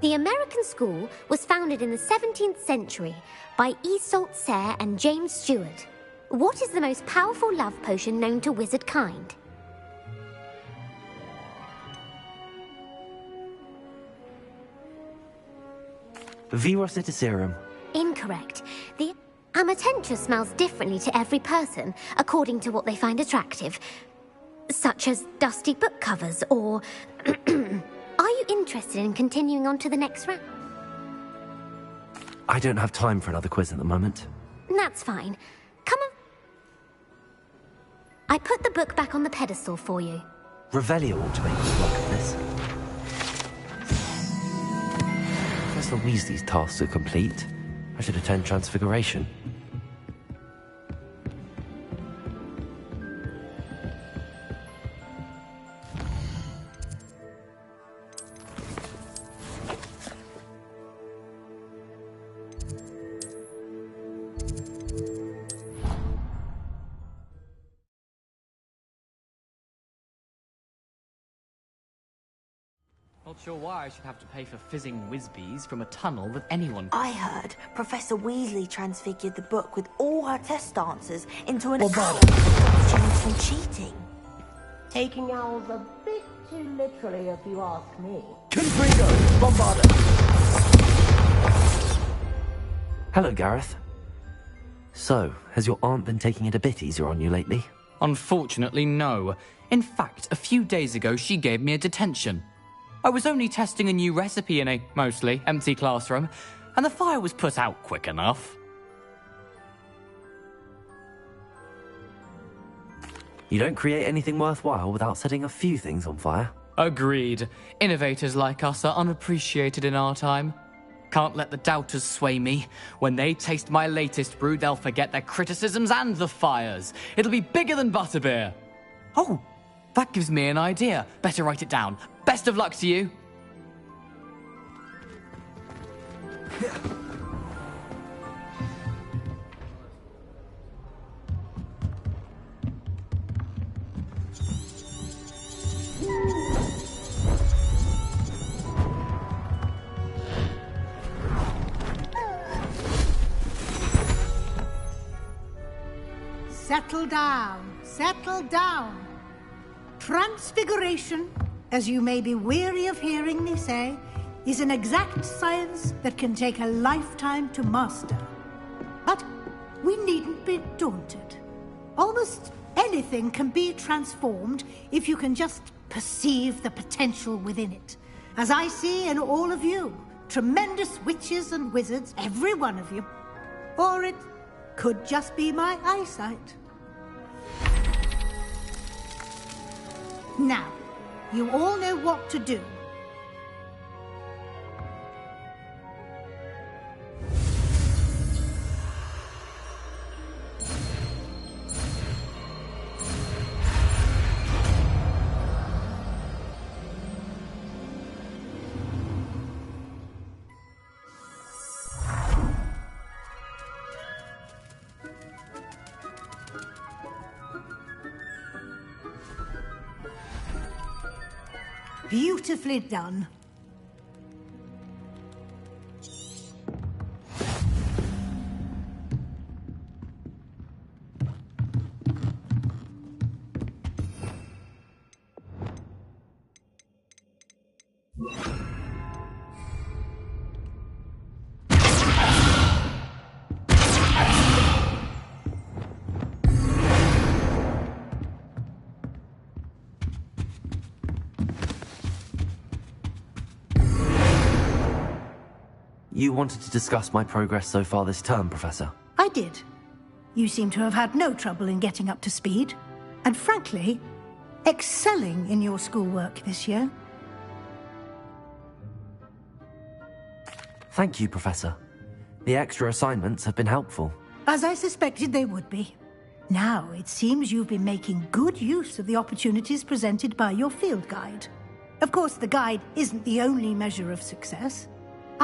The American school was founded in the 17th century by Iseult Sayre and James Stewart. What is the most powerful love potion known to wizard kind? Virositiserum. Incorrect. The Amatentra smells differently to every person, according to what they find attractive, such as dusty book covers or... Are you interested in continuing on to the next round? I don't have time for another quiz at the moment. That's fine. Come on. I put the book back on the pedestal for you. Revelio ought to make us work at this. Professor Weasley's tasks are complete. I should attend Transfiguration. Not sure why I should have to pay for fizzing whiz-bees from a tunnel that anyone... I heard Professor Weasley transfigured the book with all her test answers into an owl from cheating. Taking owls a bit too literally, if you ask me. Confringo! Bombarda! Hello, Gareth. So, has your aunt been taking it a bit easier on you lately? Unfortunately, no. In fact, a few days ago, she gave me a detention. I was only testing a new recipe in a mostly empty classroom, and the fire was put out quick enough. You don't create anything worthwhile without setting a few things on fire. Agreed. Innovators like us are unappreciated in our time. Can't let the doubters sway me. When they taste my latest brew, they'll forget their criticisms and the fires. It'll be bigger than butterbeer. Oh, that gives me an idea. Better write it down. Best of luck to you. Settle down, settle down. Transfiguration, as you may be weary of hearing me say, is an exact science that can take a lifetime to master. But we needn't be daunted. Almost anything can be transformed if you can just perceive the potential within it. As I see in all of you, tremendous witches and wizards, every one of you. Or it could just be my eyesight. Now, you all know what to do. Beautifully done. You wanted to discuss my progress so far this term, Professor? I did. You seem to have had no trouble in getting up to speed, and frankly, excelling in your schoolwork this year. Thank you, Professor. The extra assignments have been helpful. As I suspected they would be. Now, it seems you've been making good use of the opportunities presented by your field guide. Of course, the guide isn't the only measure of success.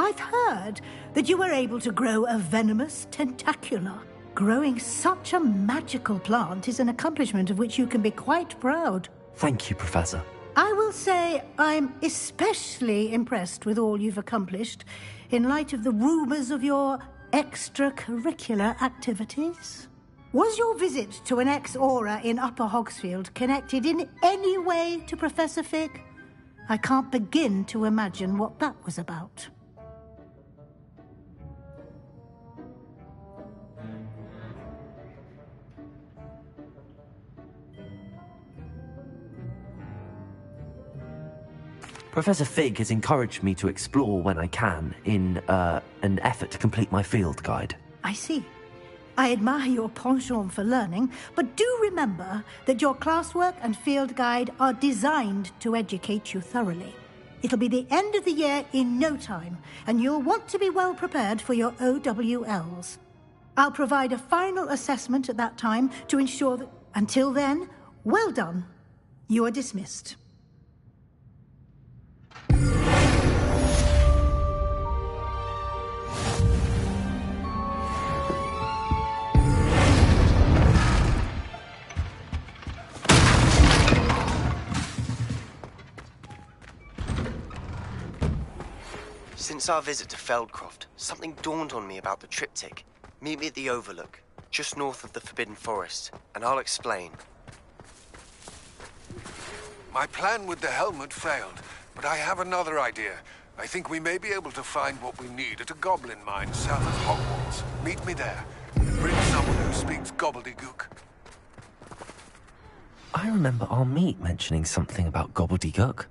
I've heard that you were able to grow a venomous tentacula. Growing such a magical plant is an accomplishment of which you can be quite proud. Thank you, Professor. I will say I'm especially impressed with all you've accomplished in light of the rumors of your extracurricular activities. Was your visit to an ex-aura in Upper Hogsfield connected in any way to Professor Fig? I can't begin to imagine what that was about. Professor Fig has encouraged me to explore when I can in an effort to complete my field guide. I see. I admire your penchant for learning, but do remember that your classwork and field guide are designed to educate you thoroughly. It'll be the end of the year in no time, and you'll want to be well prepared for your OWLs. I'll provide a final assessment at that time to ensure that... Until then, well done. You are dismissed. Since our visit to Feldcroft, something dawned on me about the triptych. Meet me at the Overlook, just north of the Forbidden Forest, and I'll explain. My plan with the helmet failed, but I have another idea. I think we may be able to find what we need at a goblin mine south of Hogwarts. Meet me there, and bring someone who speaks gobbledygook. I remember our meet mentioning something about gobbledygook.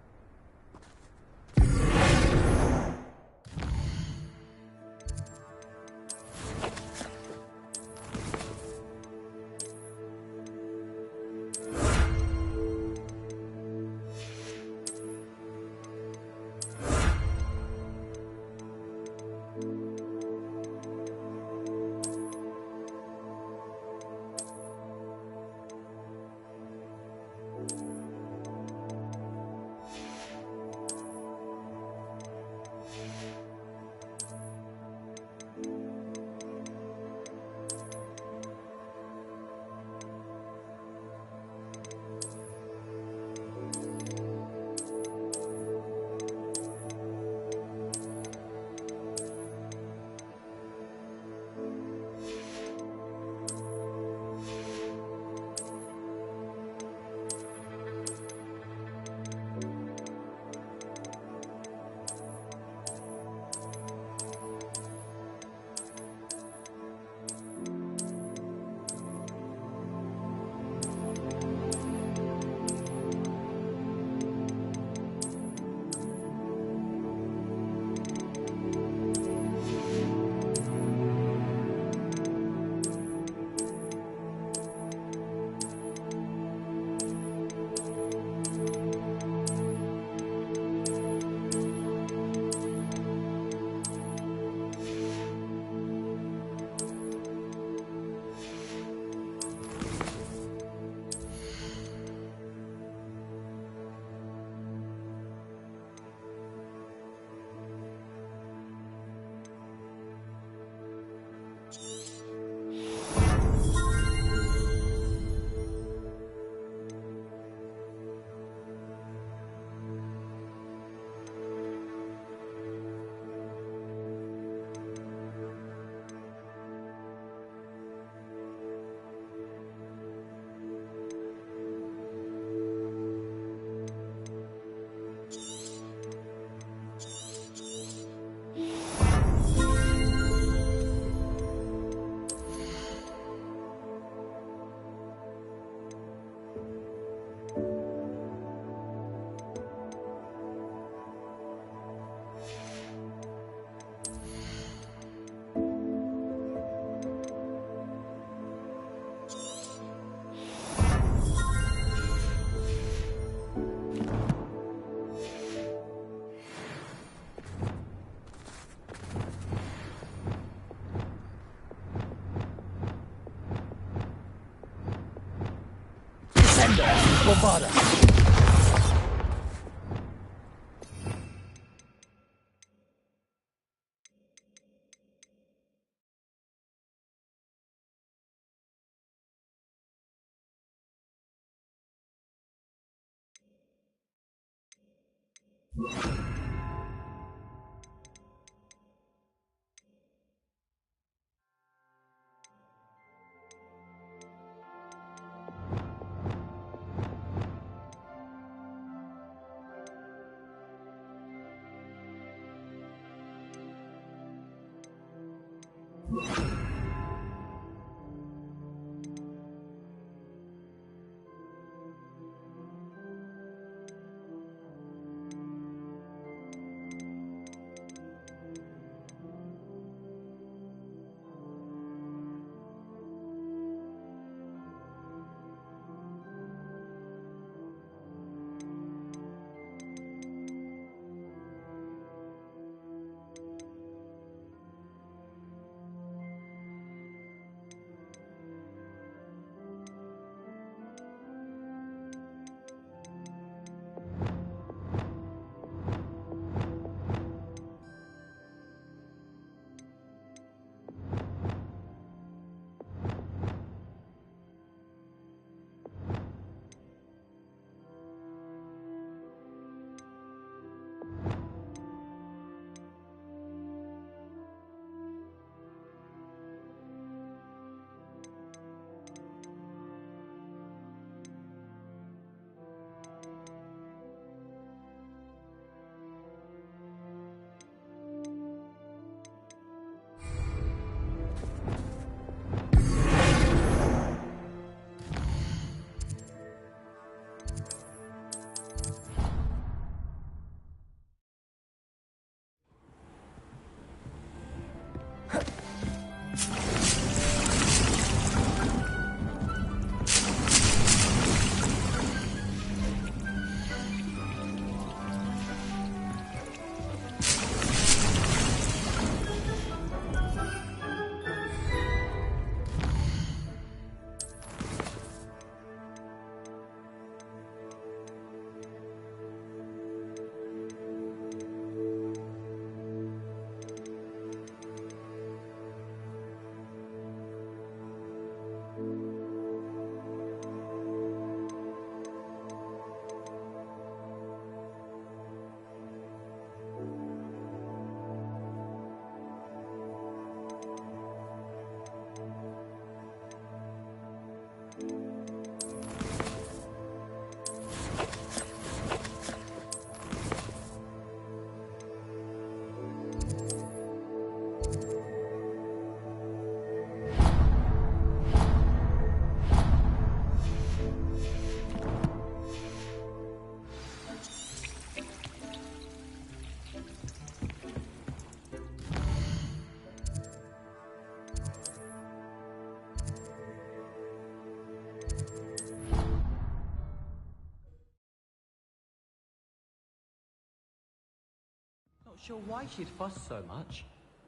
Not sure why she'd fuss so much.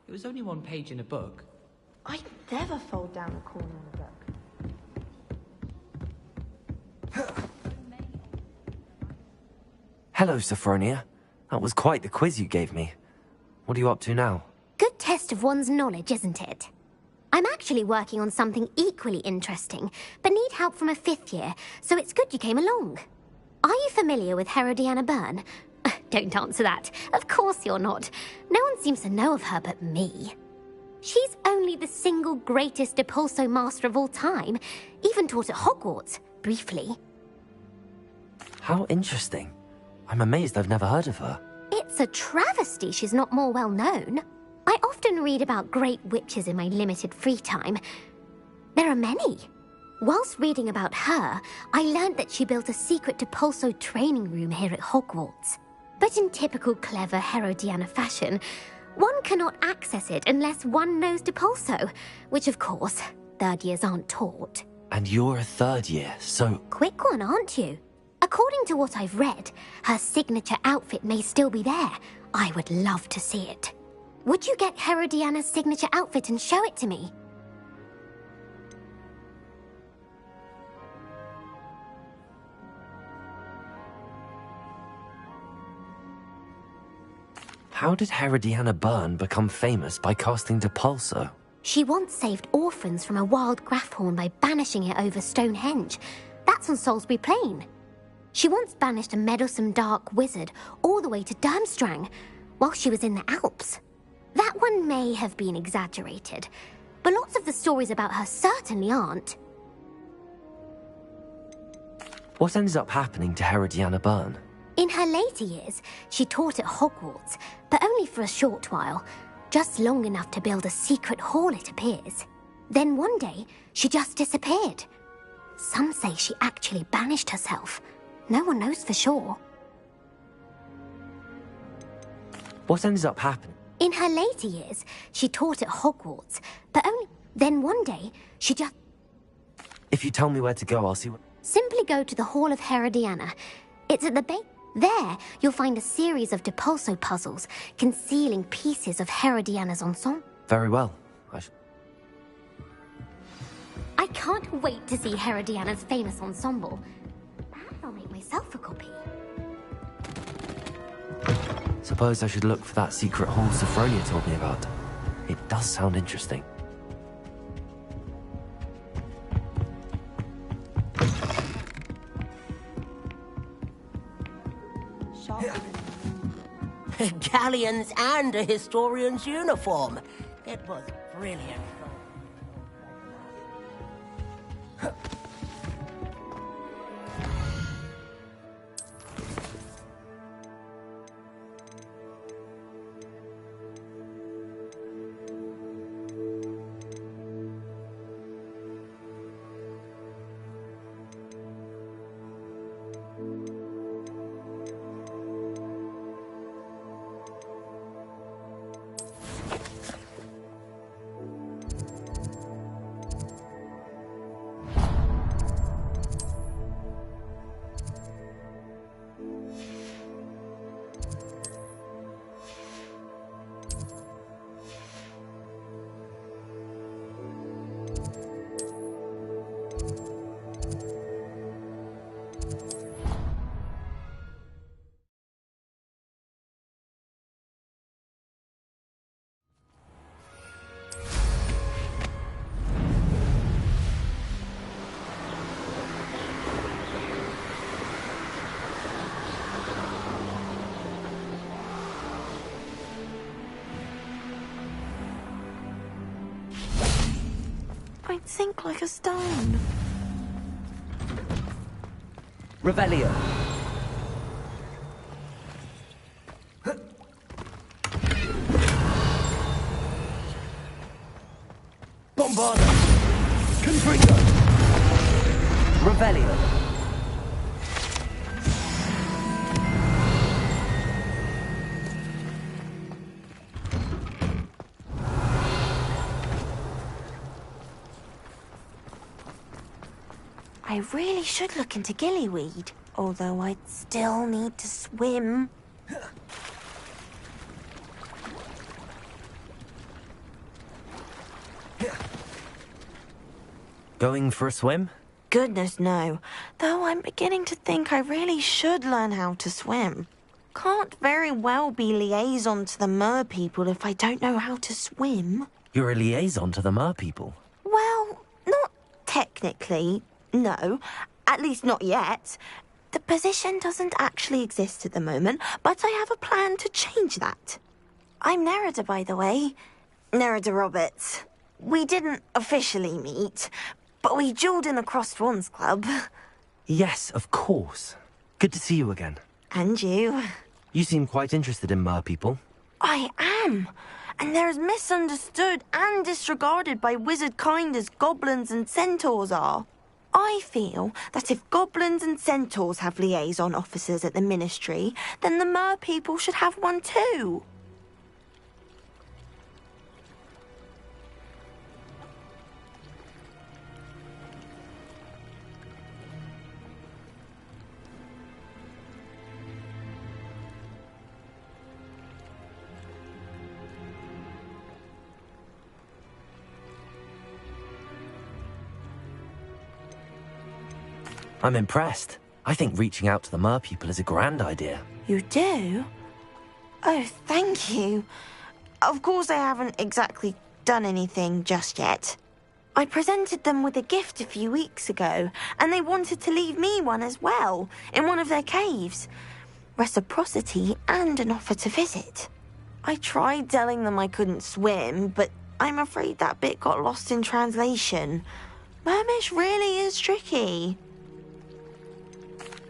It was only one page in a book. I'd never fold down a corner in a book. Hello, Sophronia. That was quite the quiz you gave me. What are you up to now? Good test of one's knowledge, isn't it? I'm actually working on something equally interesting, but need help from a 5th year, so it's good you came along. Are you familiar with Herodiana Byrne? Don't answer that. Of course you're not. No one seems to know of her but me. She's only the single greatest Depulso master of all time, even taught at Hogwarts, briefly. How interesting. I'm amazed I've never heard of her. It's a travesty she's not more well known. I often read about great witches in my limited free time. There are many. Whilst reading about her, I learned that she built a secret Depulso training room here at Hogwarts. But in typical clever Herodiana fashion, one cannot access it unless one knows Depulso, which of course, 3rd years aren't taught. And you're a 3rd year, so... Quick one, aren't you? According to what I've read, her signature outfit may still be there. I would love to see it. Would you get Herodiana's signature outfit and show it to me? How did Herodiana Byrne become famous by casting Depulso? She once saved orphans from a wild Grafhorn by banishing it over Stonehenge. That's on Salisbury Plain. She once banished a meddlesome dark wizard all the way to Durmstrang while she was in the Alps. That one may have been exaggerated, but lots of the stories about her certainly aren't. What ended up happening to Herodiana Byrne? In her later years, she taught at Hogwarts, but only for a short while, just long enough to build a secret hall, it appears. Then one day, she just disappeared. Some say she actually banished herself. No one knows for sure. What ended up happening? In her later years, she taught at Hogwarts, but only... Then one day, she just... If you tell me where to go, I'll see what... Simply go to the Hall of Herodiana. It's at the base. There, you'll find a series of Depulso puzzles concealing pieces of Herodiana's ensemble. Very well. I can't wait to see Herodiana's famous ensemble. Perhaps I'll make myself a copy. Suppose I should look for that secret hall Sophronia told me about. It does sound interesting. Galleons and a historian's uniform. It was brilliant. I'd sink like a stone. Revelio. Bombarda. Confringo. Revelio. I really should look into gillyweed, although I'd still need to swim. Going for a swim? Goodness, no. Though I'm beginning to think I really should learn how to swim. Can't very well be liaison to the mer people if I don't know how to swim. You're a liaison to the mer people. Well, not technically, no. At least not yet. The position doesn't actually exist at the moment, but I have a plan to change that. I'm Nerida, by the way. Nerida Roberts. We didn't officially meet, but we duelled in a Crossed Swans Club. Yes, of course. Good to see you again. And you. You seem quite interested in mer people. I am. And they're as misunderstood and disregarded by wizard kind as goblins and centaurs are. I feel that if goblins and centaurs have liaison officers at the Ministry, then the mer people should have one too. I'm impressed. I think reaching out to the mer people is a grand idea. You do? Oh, thank you. Of course I haven't exactly done anything just yet. I presented them with a gift a few weeks ago, and they wanted to leave me one as well, in one of their caves. Reciprocity and an offer to visit. I tried telling them I couldn't swim, but I'm afraid that bit got lost in translation. Mermish really is tricky.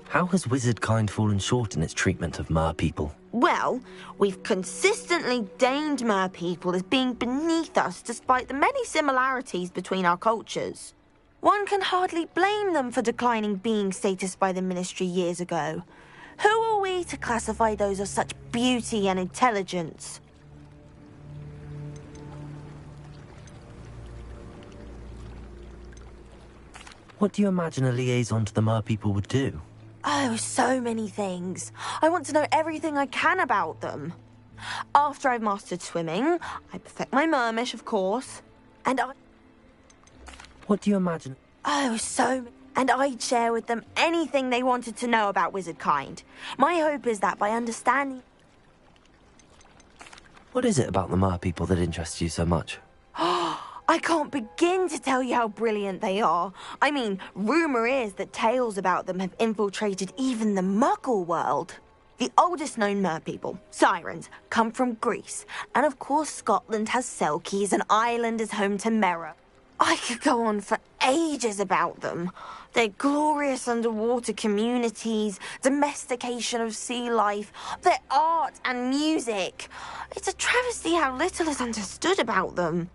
How has wizardkind fallen short in its treatment of mer people? Well, we've consistently deemed mer people as being beneath us despite the many similarities between our cultures. One can hardly blame them for declining being status by the Ministry years ago. Who are we to classify those of such beauty and intelligence? What do you imagine a liaison to the mer people would do? Oh, so many things. I want to know everything I can about them. After I've mastered swimming, I perfect my mermish, of course. And I... What do you imagine? Oh, so many. And I'd share with them anything they wanted to know about wizardkind. My hope is that by understanding... What is it about the mer people that interests you so much? I can't begin to tell you how brilliant they are. I mean, rumour is that tales about them have infiltrated even the Muggle world. The oldest known mer people, sirens, come from Greece. And of course Scotland has Selkies and Ireland is home to Merra. I could go on for ages about them. Their glorious underwater communities, domestication of sea life, their art and music. It's a travesty how little is understood about them.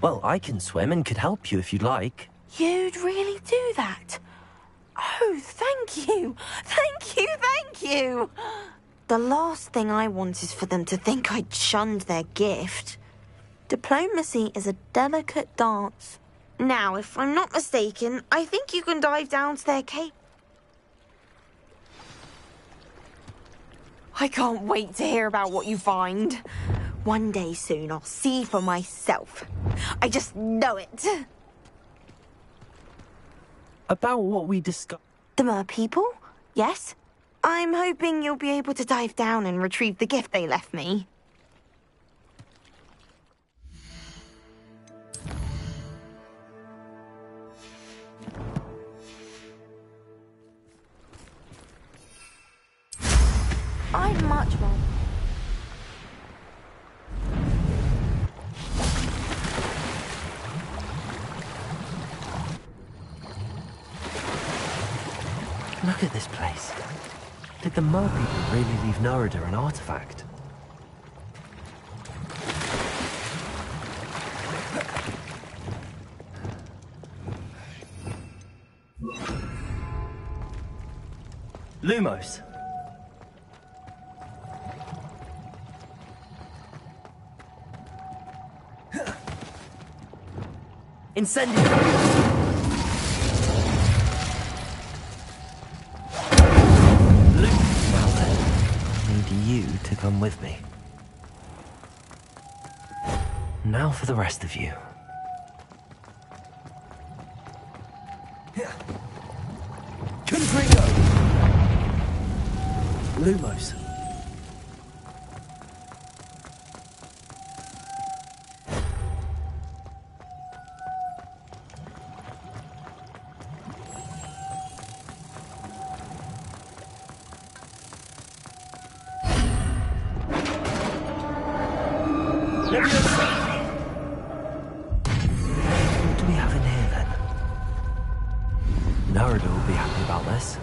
Well, I can swim and could help you if you'd like. You'd really do that? Oh, thank you! Thank you, thank you! The last thing I want is for them to think I'd shunned their gift. Diplomacy is a delicate dance. Now, if I'm not mistaken, I think you can dive down to their cave. I can't wait to hear about what you find. One day soon, I'll see for myself. I just know it. About what we discussed... The mer people? Yes? I'm hoping you'll be able to dive down and retrieve the gift they left me. I'd much more... Look at this place. Did the mer people really leave Nerida an artifact? Lumos. Incendio. You to come with me. Now for the rest of you. Confringo! Lumos. What do we have in here, then? Nerida will be happy about this.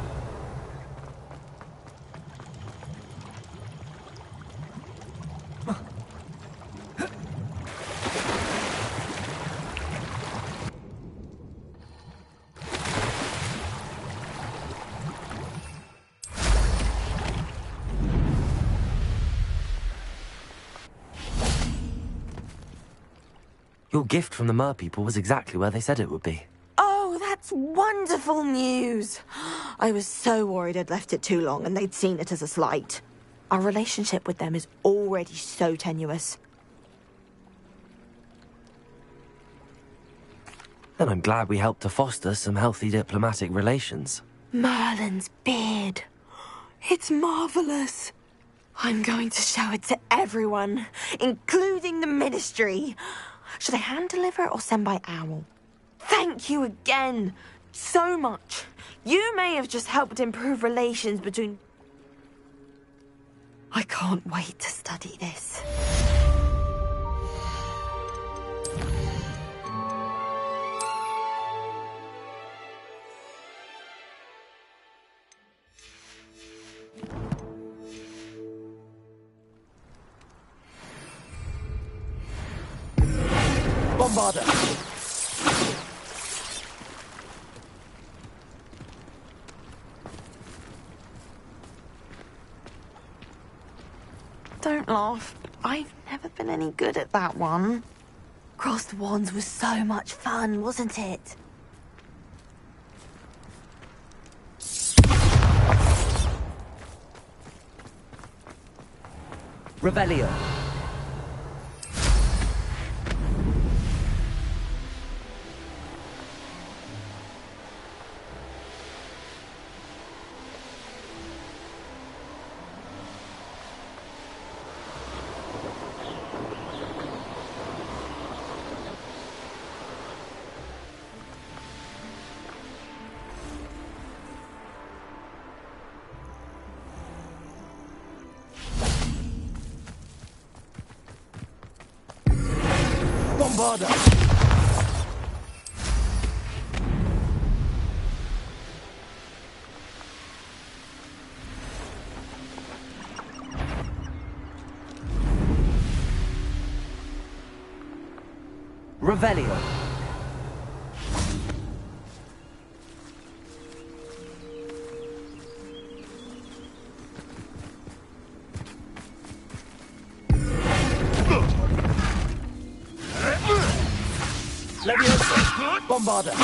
Your gift from the mer people was exactly where they said it would be. Oh, that's wonderful news. I was so worried I'd left it too long and they'd seen it as a slight. Our relationship with them is already so tenuous. And I'm glad we helped to foster some healthy diplomatic relations. Merlin's beard. It's marvellous. I'm going to show it to everyone, including the Ministry. Should I hand deliver it or send by owl? Thank you again so much. You may have just helped improve relations between... I can't wait to study this. Bombarder! Don't laugh. I've never been any good at that one. Crossed Wands was so much fun, wasn't it? Revelio. Bombarder! Revelio. Leviosa! Bombarder!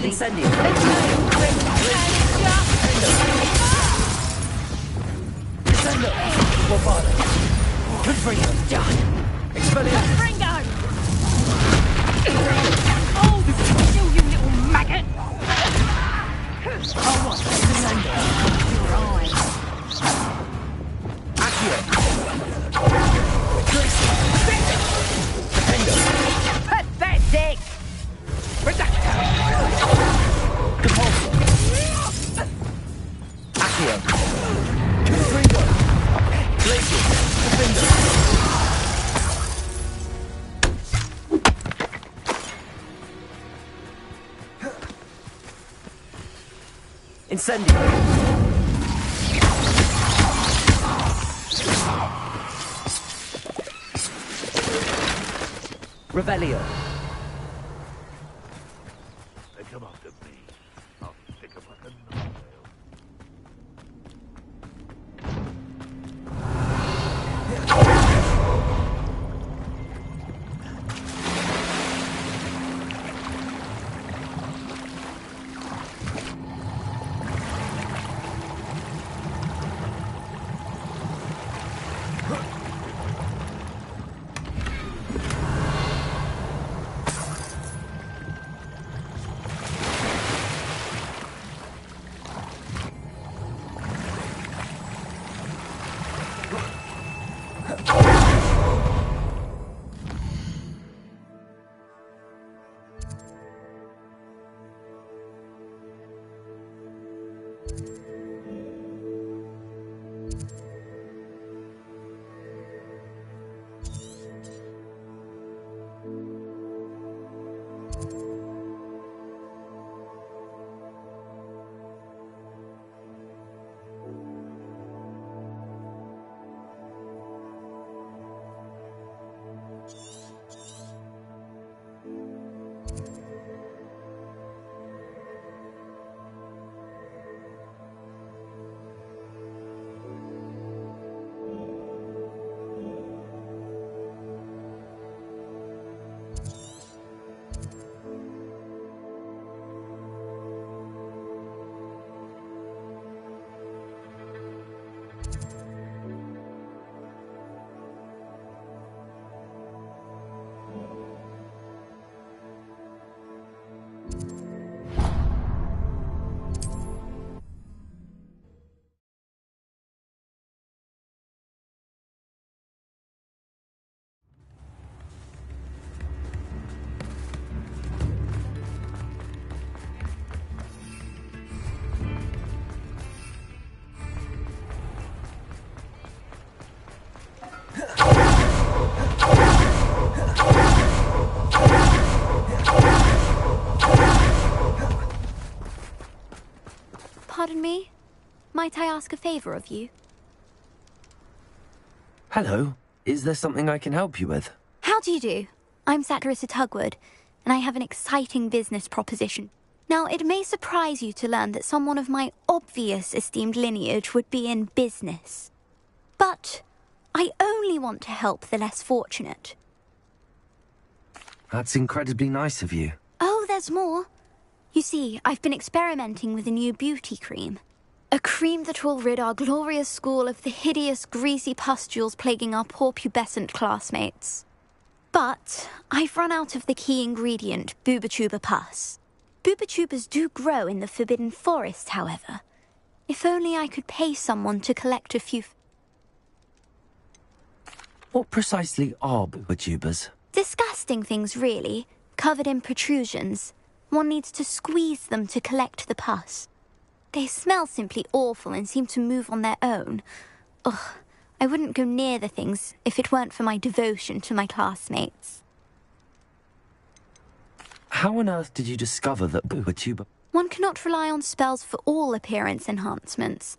Incendio. Descendo! Bombarder! Confringo! Expelliarmus! Ringo! Oh, this is you, you little maggot! Oh, what? Descendo! Your eyes. Accio! Tracy! Defendo! Pathetic! Compulsor! Accio! Confringo! Glacier! Defendo! Incendio. Revelio. They come after me. I'll pick them like a knife. Might I ask a favor of you? Hello. Is there something I can help you with? How do you do? I'm Satirissa Tugwood, and I have an exciting business proposition. Now, it may surprise you to learn that someone of my obvious esteemed lineage would be in business. But I only want to help the less fortunate. That's incredibly nice of you. Oh, there's more. You see, I've been experimenting with a new beauty cream. A cream that will rid our glorious school of the hideous, greasy pustules plaguing our poor pubescent classmates. But I've run out of the key ingredient, Booba-Tuba pus. Booba-Tubas do grow in the Forbidden Forest, however. If only I could pay someone to collect a few... What precisely are Booba-Tubas? Disgusting things, really, covered in protrusions. One needs to squeeze them to collect the pus. They smell simply awful and seem to move on their own. Ugh, I wouldn't go near the things if it weren't for my devotion to my classmates. How on earth did you discover that Booba-Tuba... One cannot rely on spells for all appearance enhancements.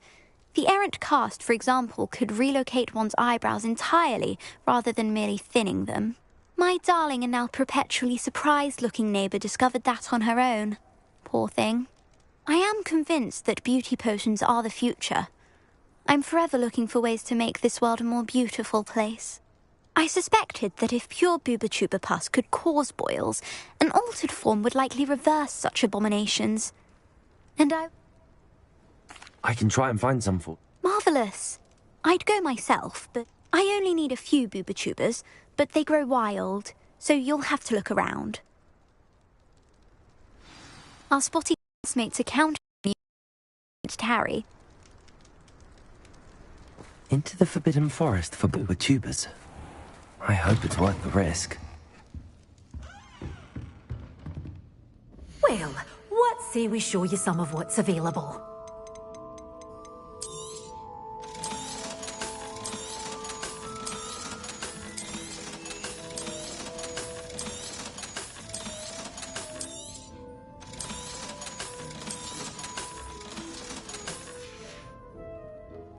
The errant cast, for example, could relocate one's eyebrows entirely rather than merely thinning them. My darling and now perpetually surprised-looking neighbour discovered that on her own. Poor thing. I am convinced that beauty potions are the future. I'm forever looking for ways to make this world a more beautiful place. I suspected that if pure Booba-Tuba pus could cause boils, an altered form would likely reverse such abominations. And I can try and find some for... Marvellous. I'd go myself, but I only need a few Booba-Tubas, but they grow wild, so you'll have to look around. Our spotty classmates are counting on you to tarry. Into the Forbidden Forest for Booba-Tubas. I hope it's worth the risk. Well, what say we show you some of what's available?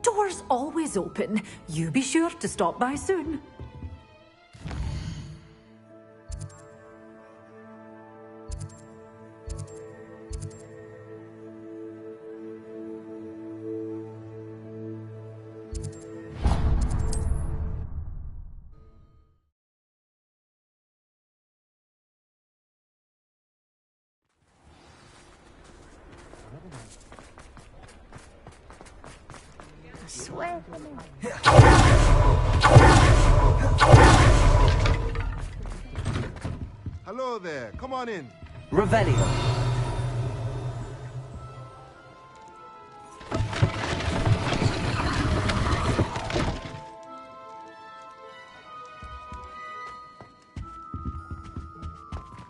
Doors always open. You be sure to stop by soon. Hello there, come on in. Revelio.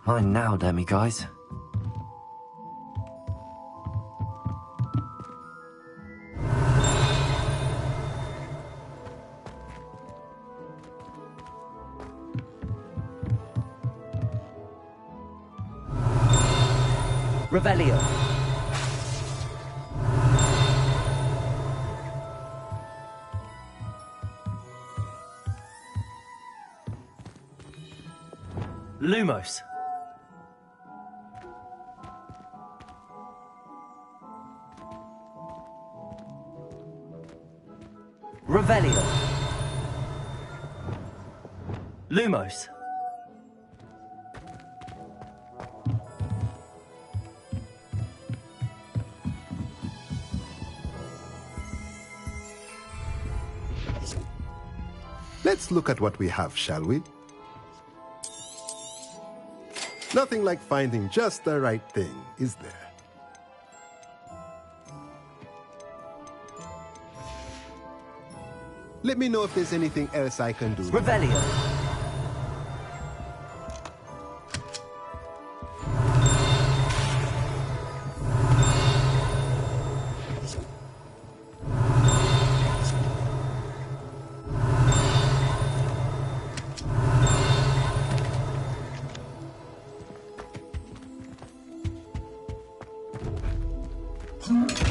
Mine now, demi guys. Revelio. Lumos. Revelio. Lumos. Let's look at what we have, shall we? Nothing like finding just the right thing, is there? Let me know if there's anything else I can do. Revelio.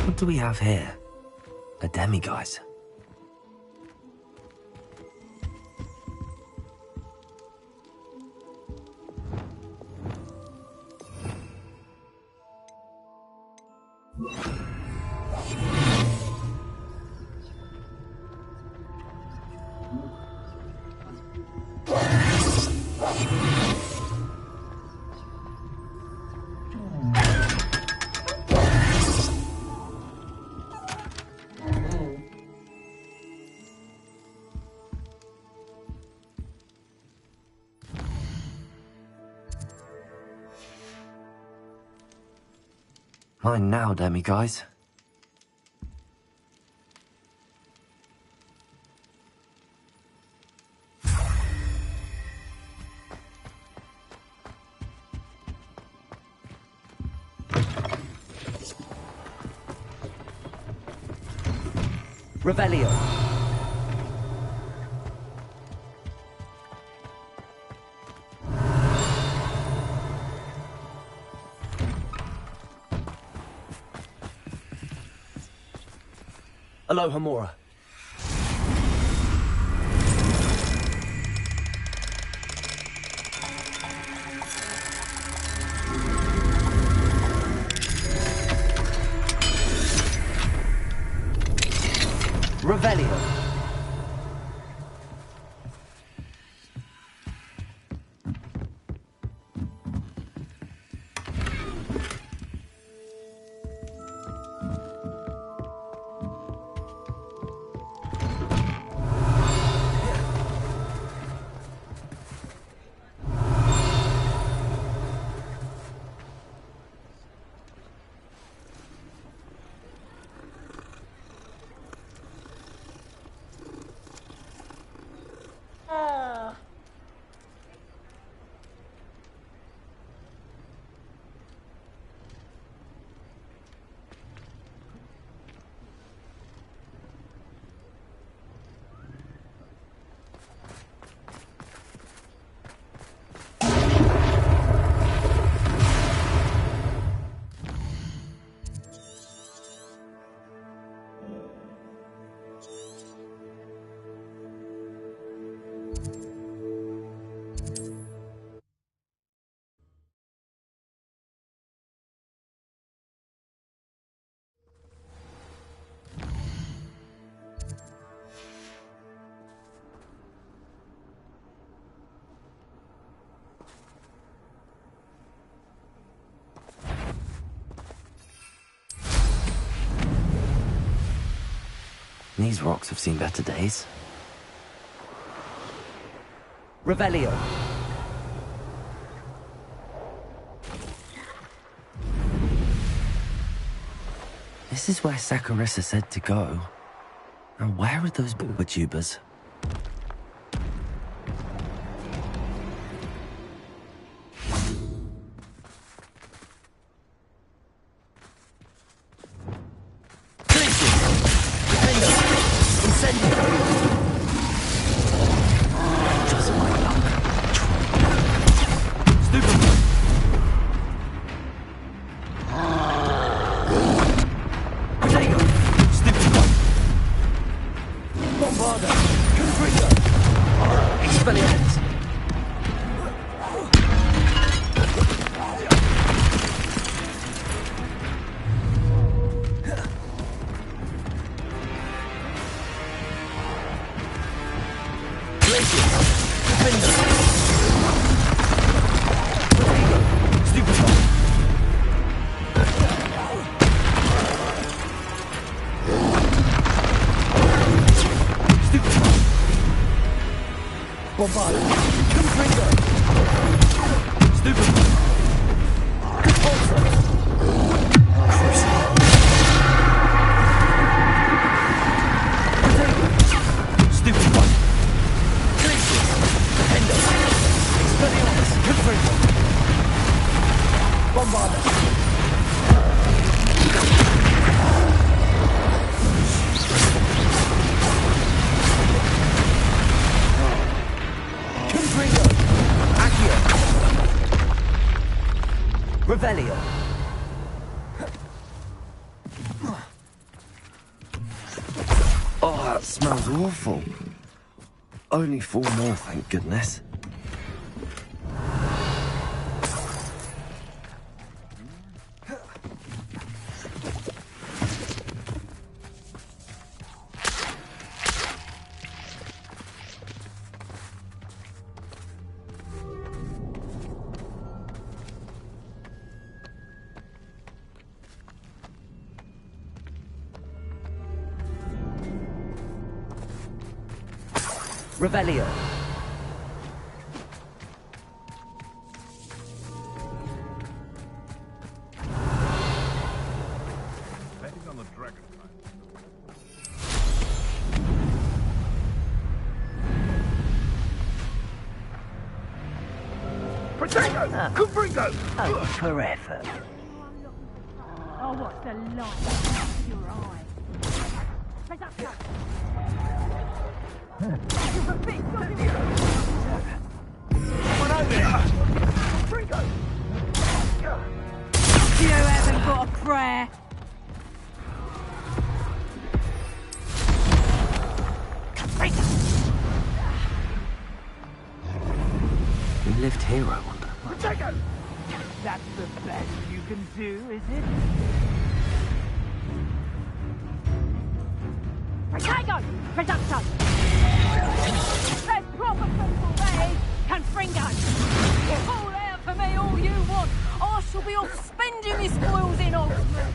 What do we have here? A demiguise. Mine now, demiguise. Revelio. Alohomora. Revelio. These rocks have seen better days. Revelio. This is where Saccharissa said to go. Now where are those booba-tubers? Revelio. awful. Only 4 more, thank goodness. Revelio. Betting on the dragon. Potato! Confringo! Oh, forever. Oh, what's the light in your eye? Press up, go. You haven't got a prayer. We lived here, I wonder. Potato! That's the best you can do, is it? Potato! Production! There's proper football there! Confringo! Call out for me all you want! I shall be off spending my spoils in Oxford!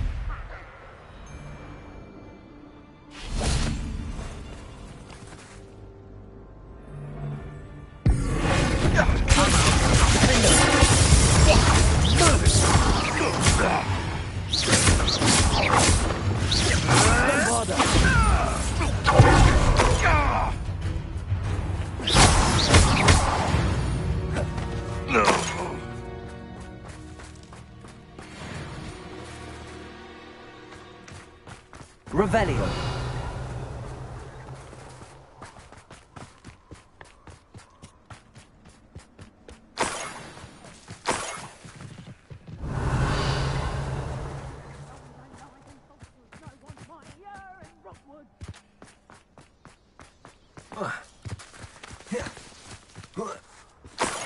Revelio.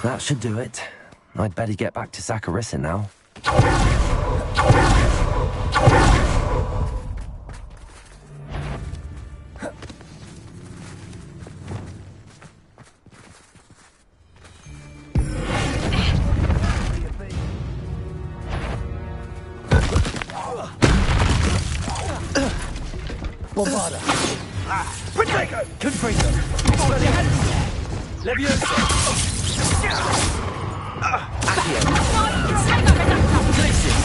That should do it. I'd better get back to Zacharissa now. Bombarda. Potato! Confringo. Levioso. Accio. Glacius.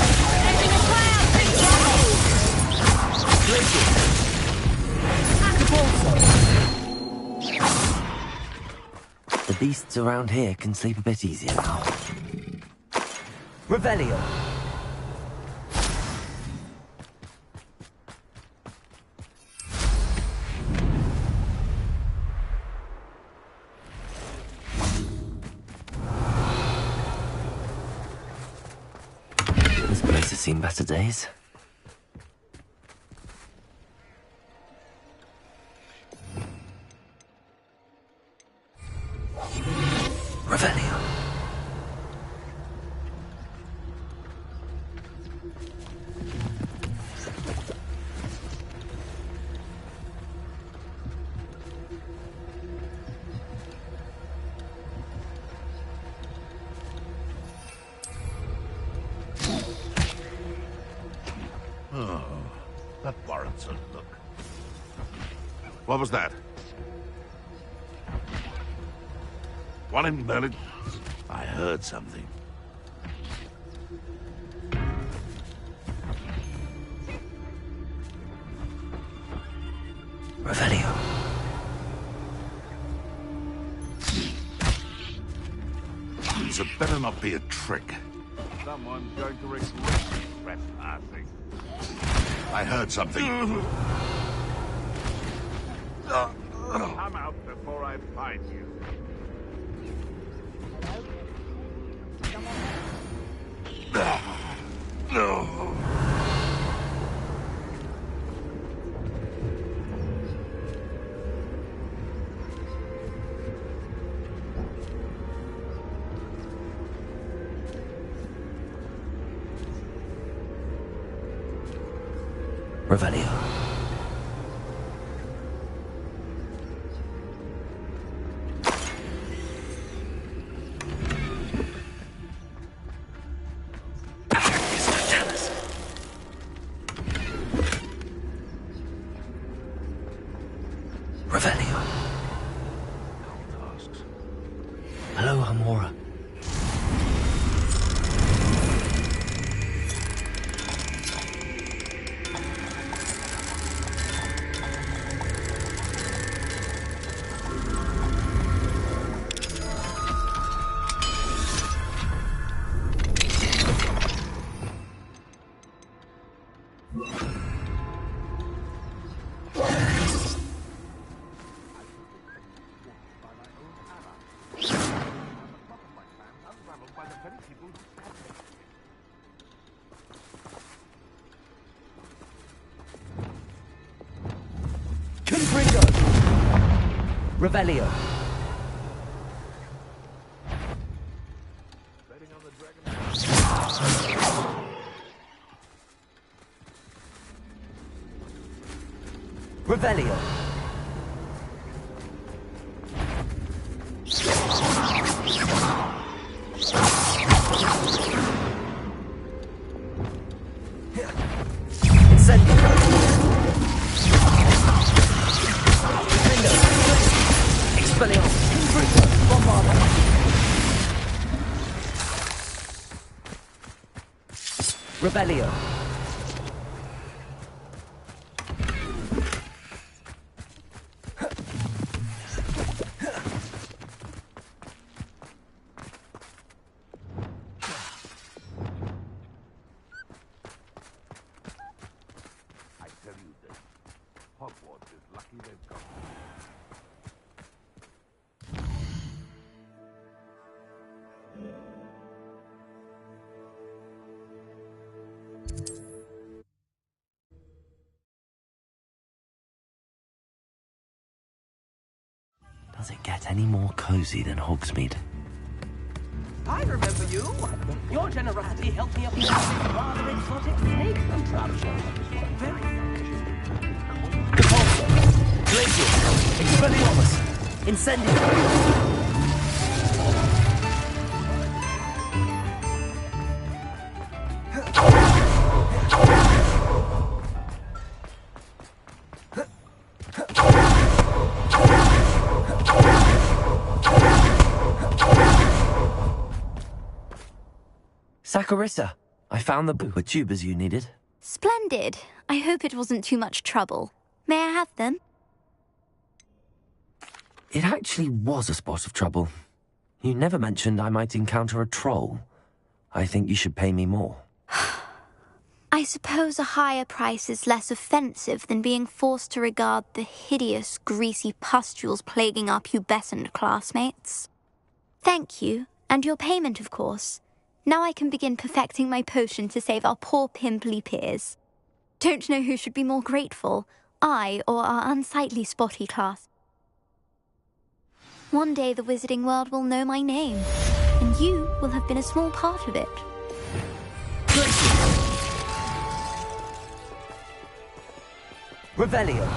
The beasts around here can sleep a bit easier now. Revelio. This place has seen better days. Revelio. Oh, that warrants a look. What was that? One in Berlin? I heard something. Revelio. This had better not be a trick. Someone's going to regret trespassing. I heard something. Come out before I find you. No. Revelio. Revelio. Hello, Hamora. Revelio. Revelio. Revelio. I tell you this, Hogwarts is lucky they've got you. Does it get any more cozy than Hogsmeade? I remember you. Your generosity helped me appear this rather exotic snake contraption. Very Depulso. Glacius. Expelliarmus. Incendio. Saccharissa, I found the tubers you needed. Splendid. I hope it wasn't too much trouble. May I have them? It actually was a spot of trouble. You never mentioned I might encounter a troll. I think you should pay me more. I suppose a higher price is less offensive than being forced to regard the hideous, greasy pustules plaguing our pubescent classmates. Thank you, and your payment, of course. Now I can begin perfecting my potion to save our poor pimply peers. Don't know who should be more grateful, I or our unsightly spotty class. One day the wizarding world will know my name, and you will have been a small part of it. Revelio.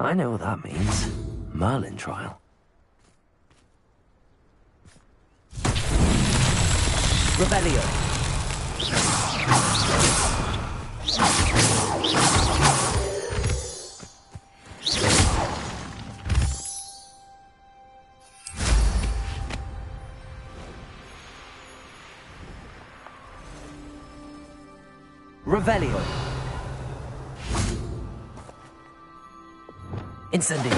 I know what that means. Merlin trial. Revelio. Revelio. Incendio.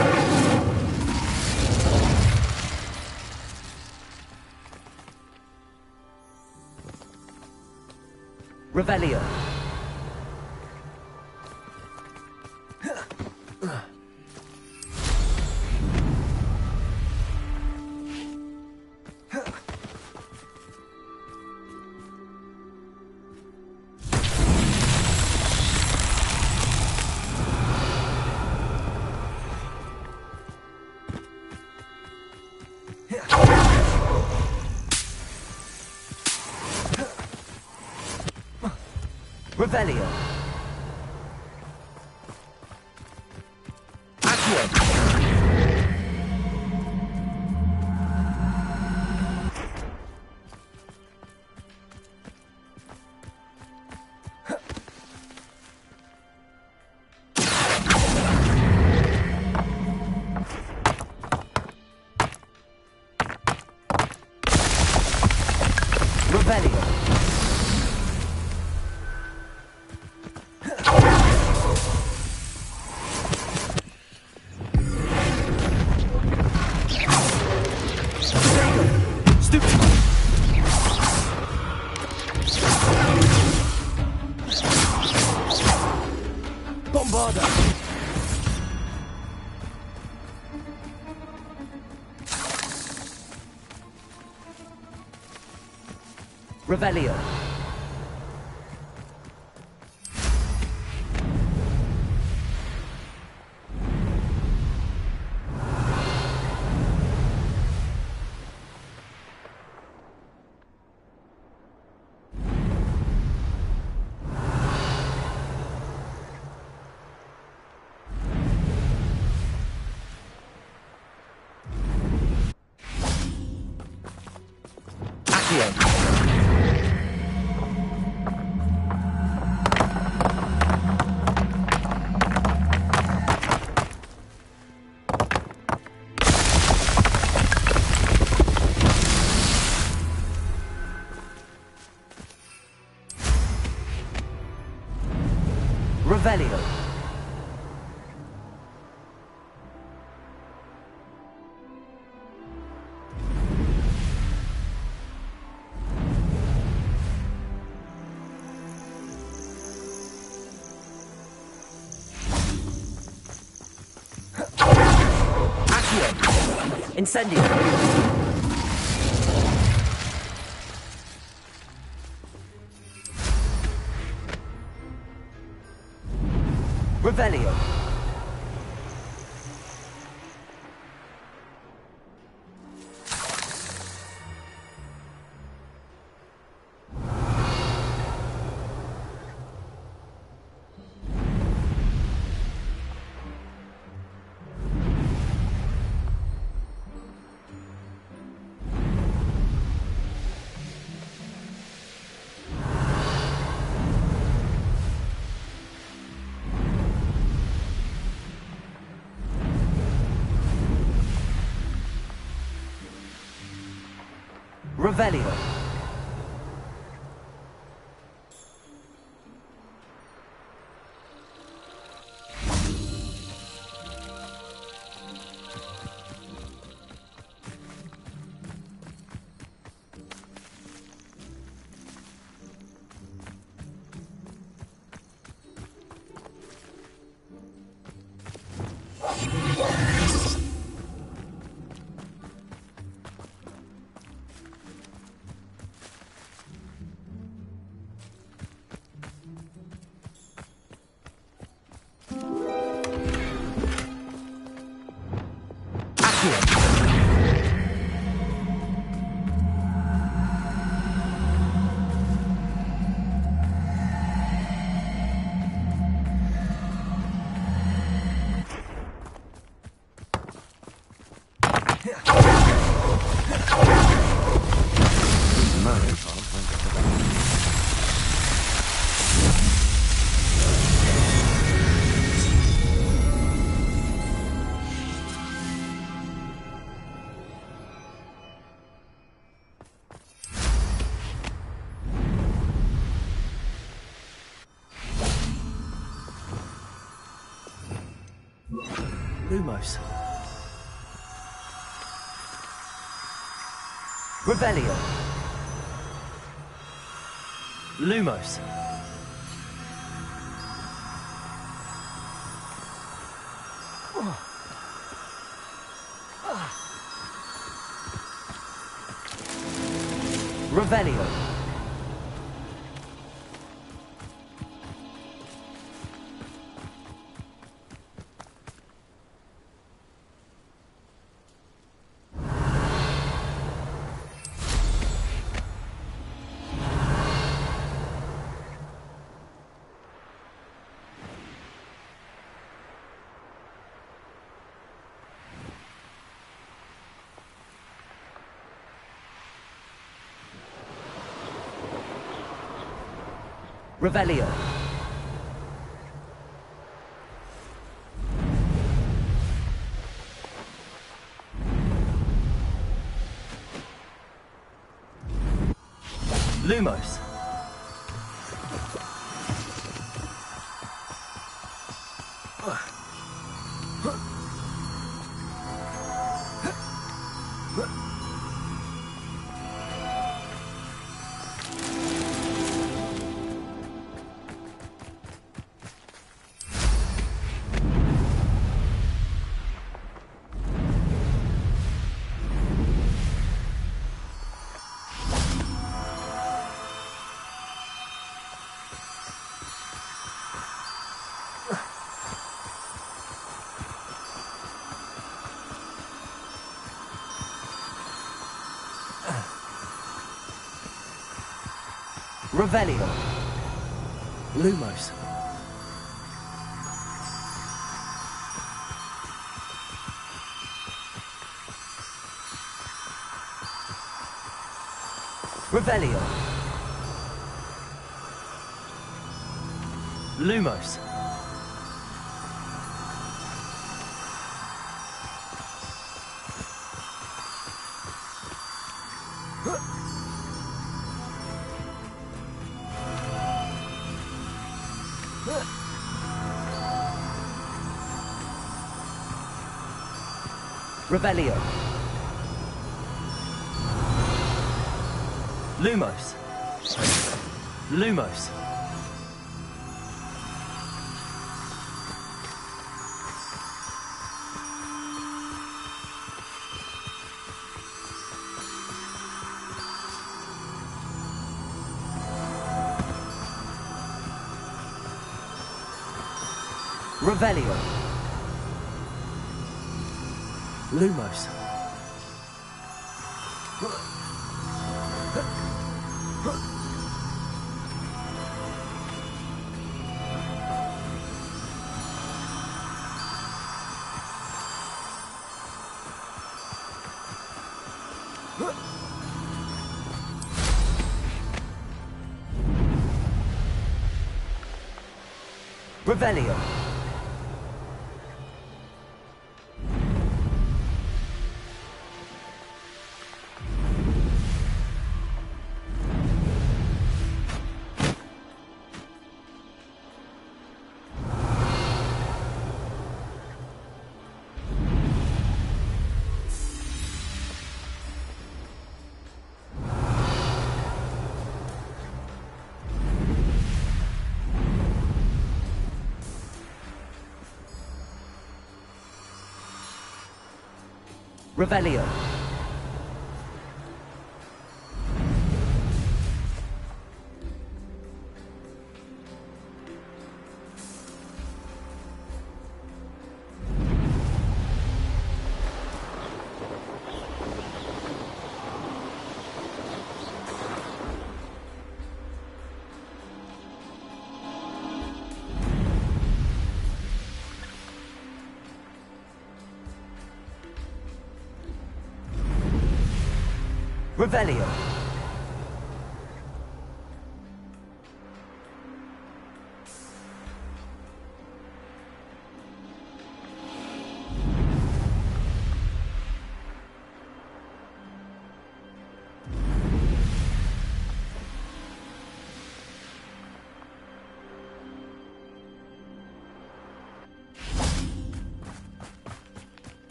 Revelio. Revelio. Accio. Revelio. Bombarda. Revelio. Accio. Revelio. Accio. Incendio. Revelio. Revelio. Lumos. Revelio. Lumos. Revelio. Revelio. Lumos. Revelio. Lumos. Revelio. Lumos. Revelio. Lumos. Lumos. Revelio. Lumos. Revelio. Revelio. Revelio.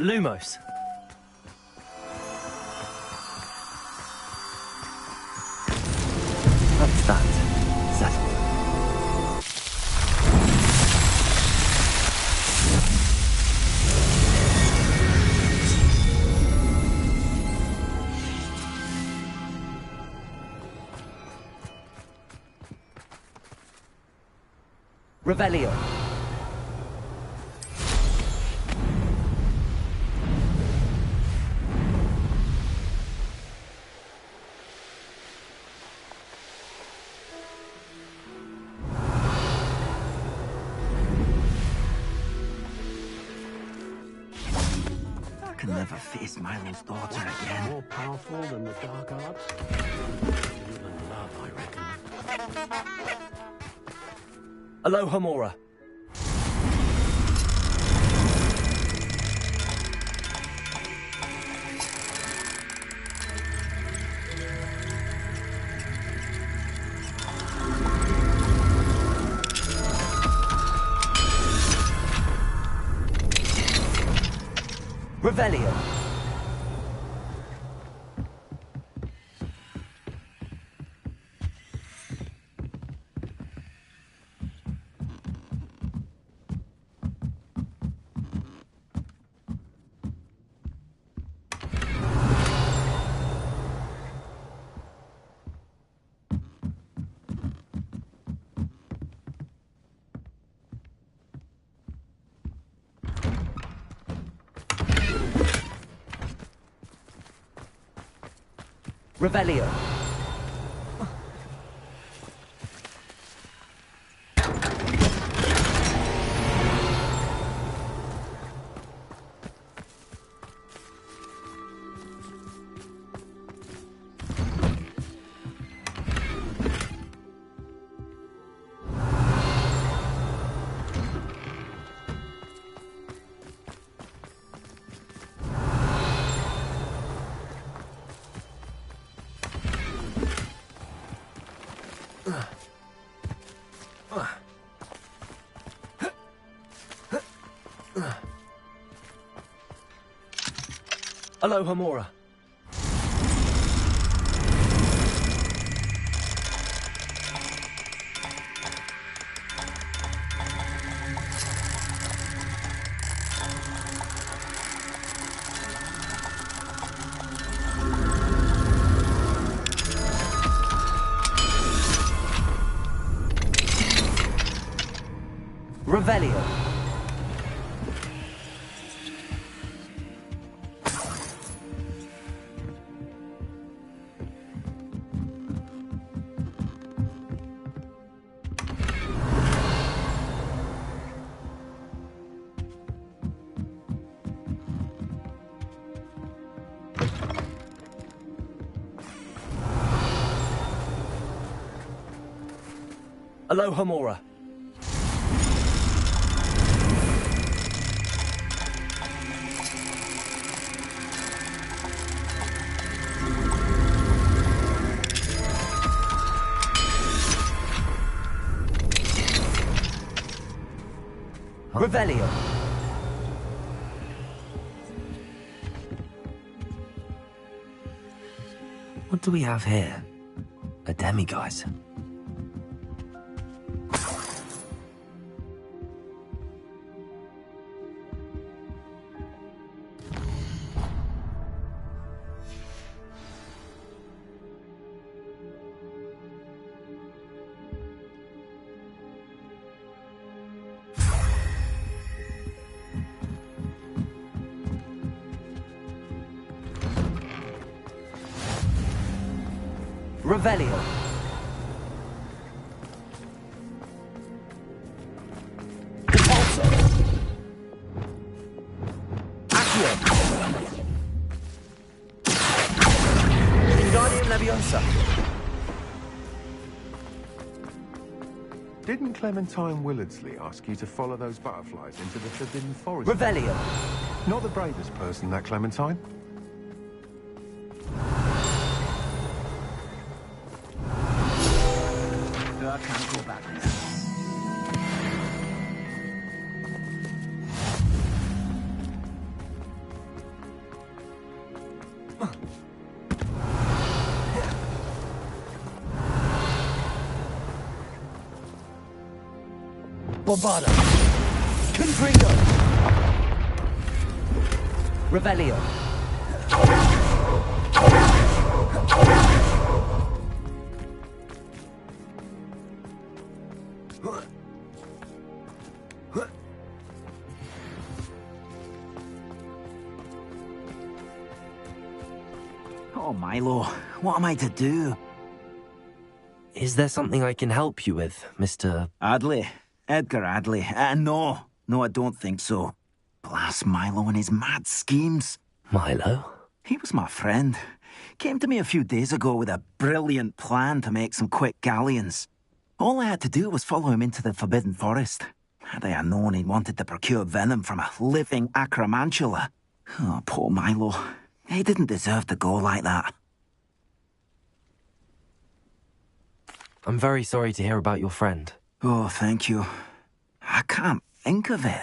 Lumos. That's that. Settled. Revelio. I can never face Milo's daughter again. More powerful than the dark arts? Even love, I reckon. Aloha Mora. Revelio. Revelio. Aloha Mora. Revelio. Aloha Mora. Revelio. What do we have here? A demiguise. Revelio. Repulsor. Accio. Wingardium Leviosa. Didn't Clementine Willardsley ask you to follow those butterflies into the Forbidden Forest? Revelio. Not the bravest person, that Clementine. I can't go back now. Bombada. Confringo. Revelio. Oh, Milo, what am I to do? Is there something I can help you with, Mr. Adley? Edgar Adley? No, I don't think so. Blast Milo and his mad schemes. Milo? He was my friend. Came to me a few days ago with a brilliant plan to make some quick galleons. All I had to do was follow him into the Forbidden Forest. Had I known he wanted to procure venom from a living acromantula. Oh, poor Milo. He didn't deserve to go like that. I'm very sorry to hear about your friend. Oh, thank you. I can't think of it.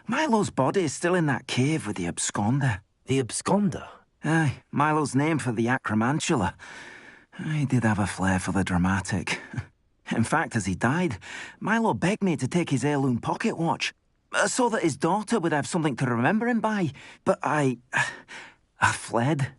Milo's body is still in that cave with the absconder. The absconder? Aye, Milo's name for the acromantula. He did have a flair for the dramatic. In fact, as he died, Milo begged me to take his heirloom pocket watch, so that his daughter would have something to remember him by. But I fled.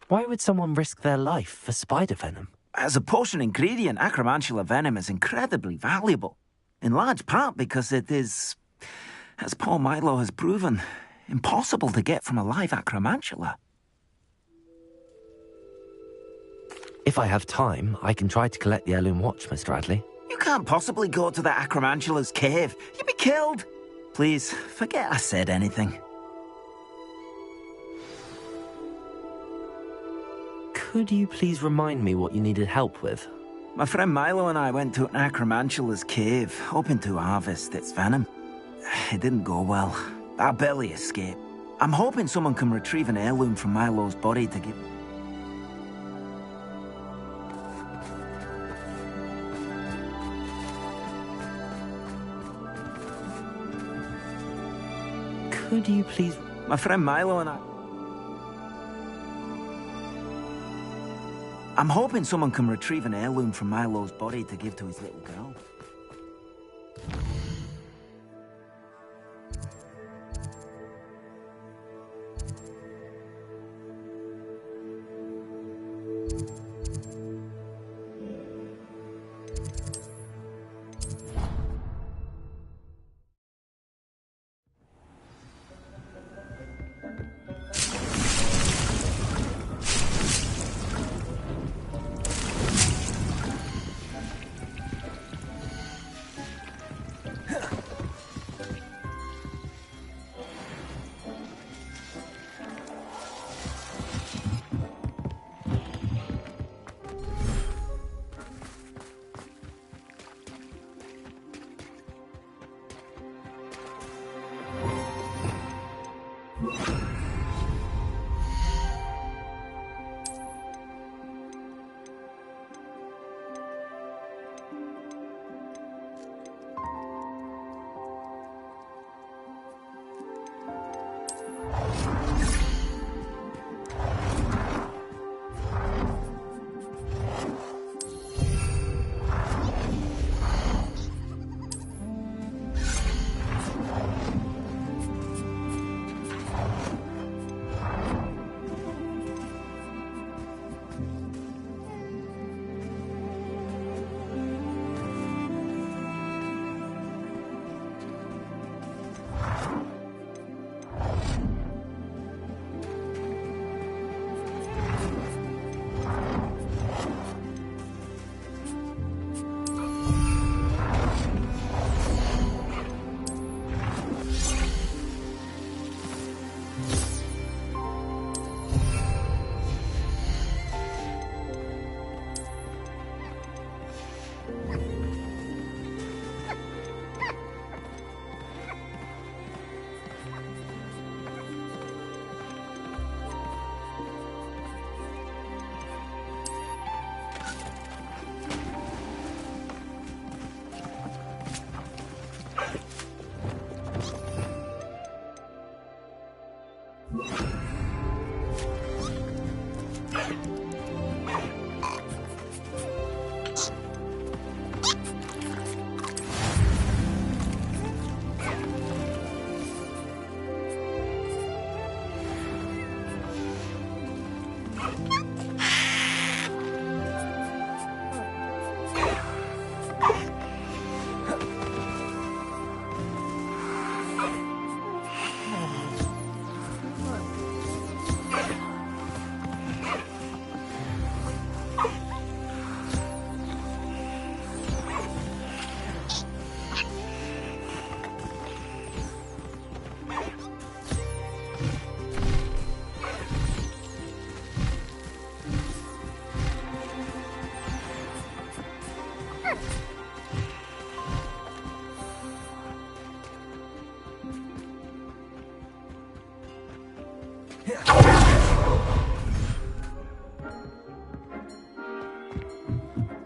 Why would someone risk their life for spider venom? As a potion ingredient, acromantula venom is incredibly valuable. In large part because it is, as poor Milo has proven, impossible to get from a live acromantula. If I have time, I can try to collect the heirloom watch, Mr. Adley. You can't possibly go to the acromantula's cave. You'd be killed. Please, forget I said anything. Could you please remind me what you needed help with? My friend Milo and I went to an acromantula's cave, hoping to harvest its venom. It didn't go well. I barely escaped. I'm hoping someone can retrieve an heirloom from Milo's body to give... Could you please... My friend Milo and I... I'm hoping someone can retrieve an heirloom from Milo's body to give to his little girl.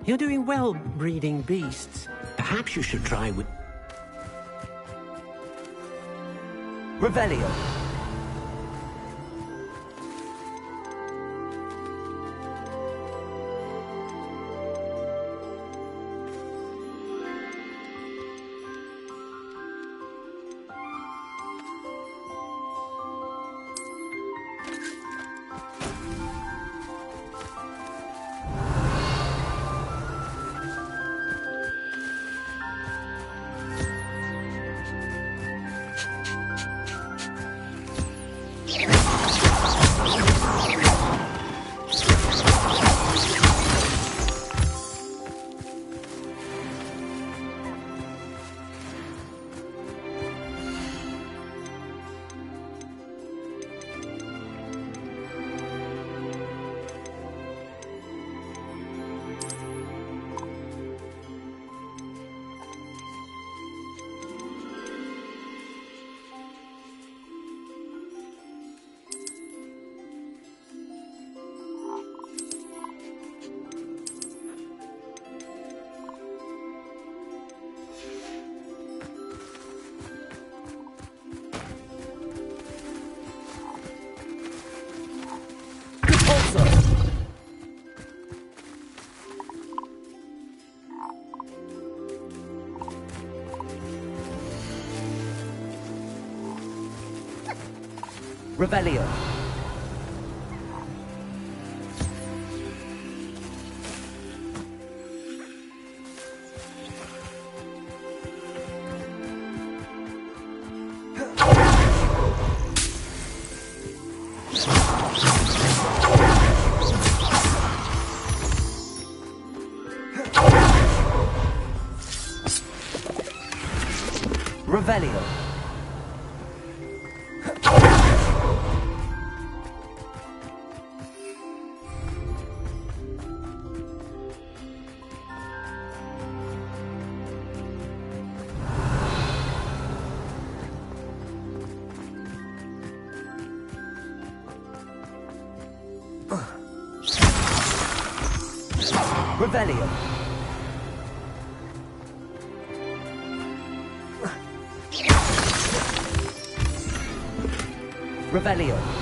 You're doing well breeding beasts. Perhaps you should try with... Revelio. Revelio. Revelio. Revelio. Revelio.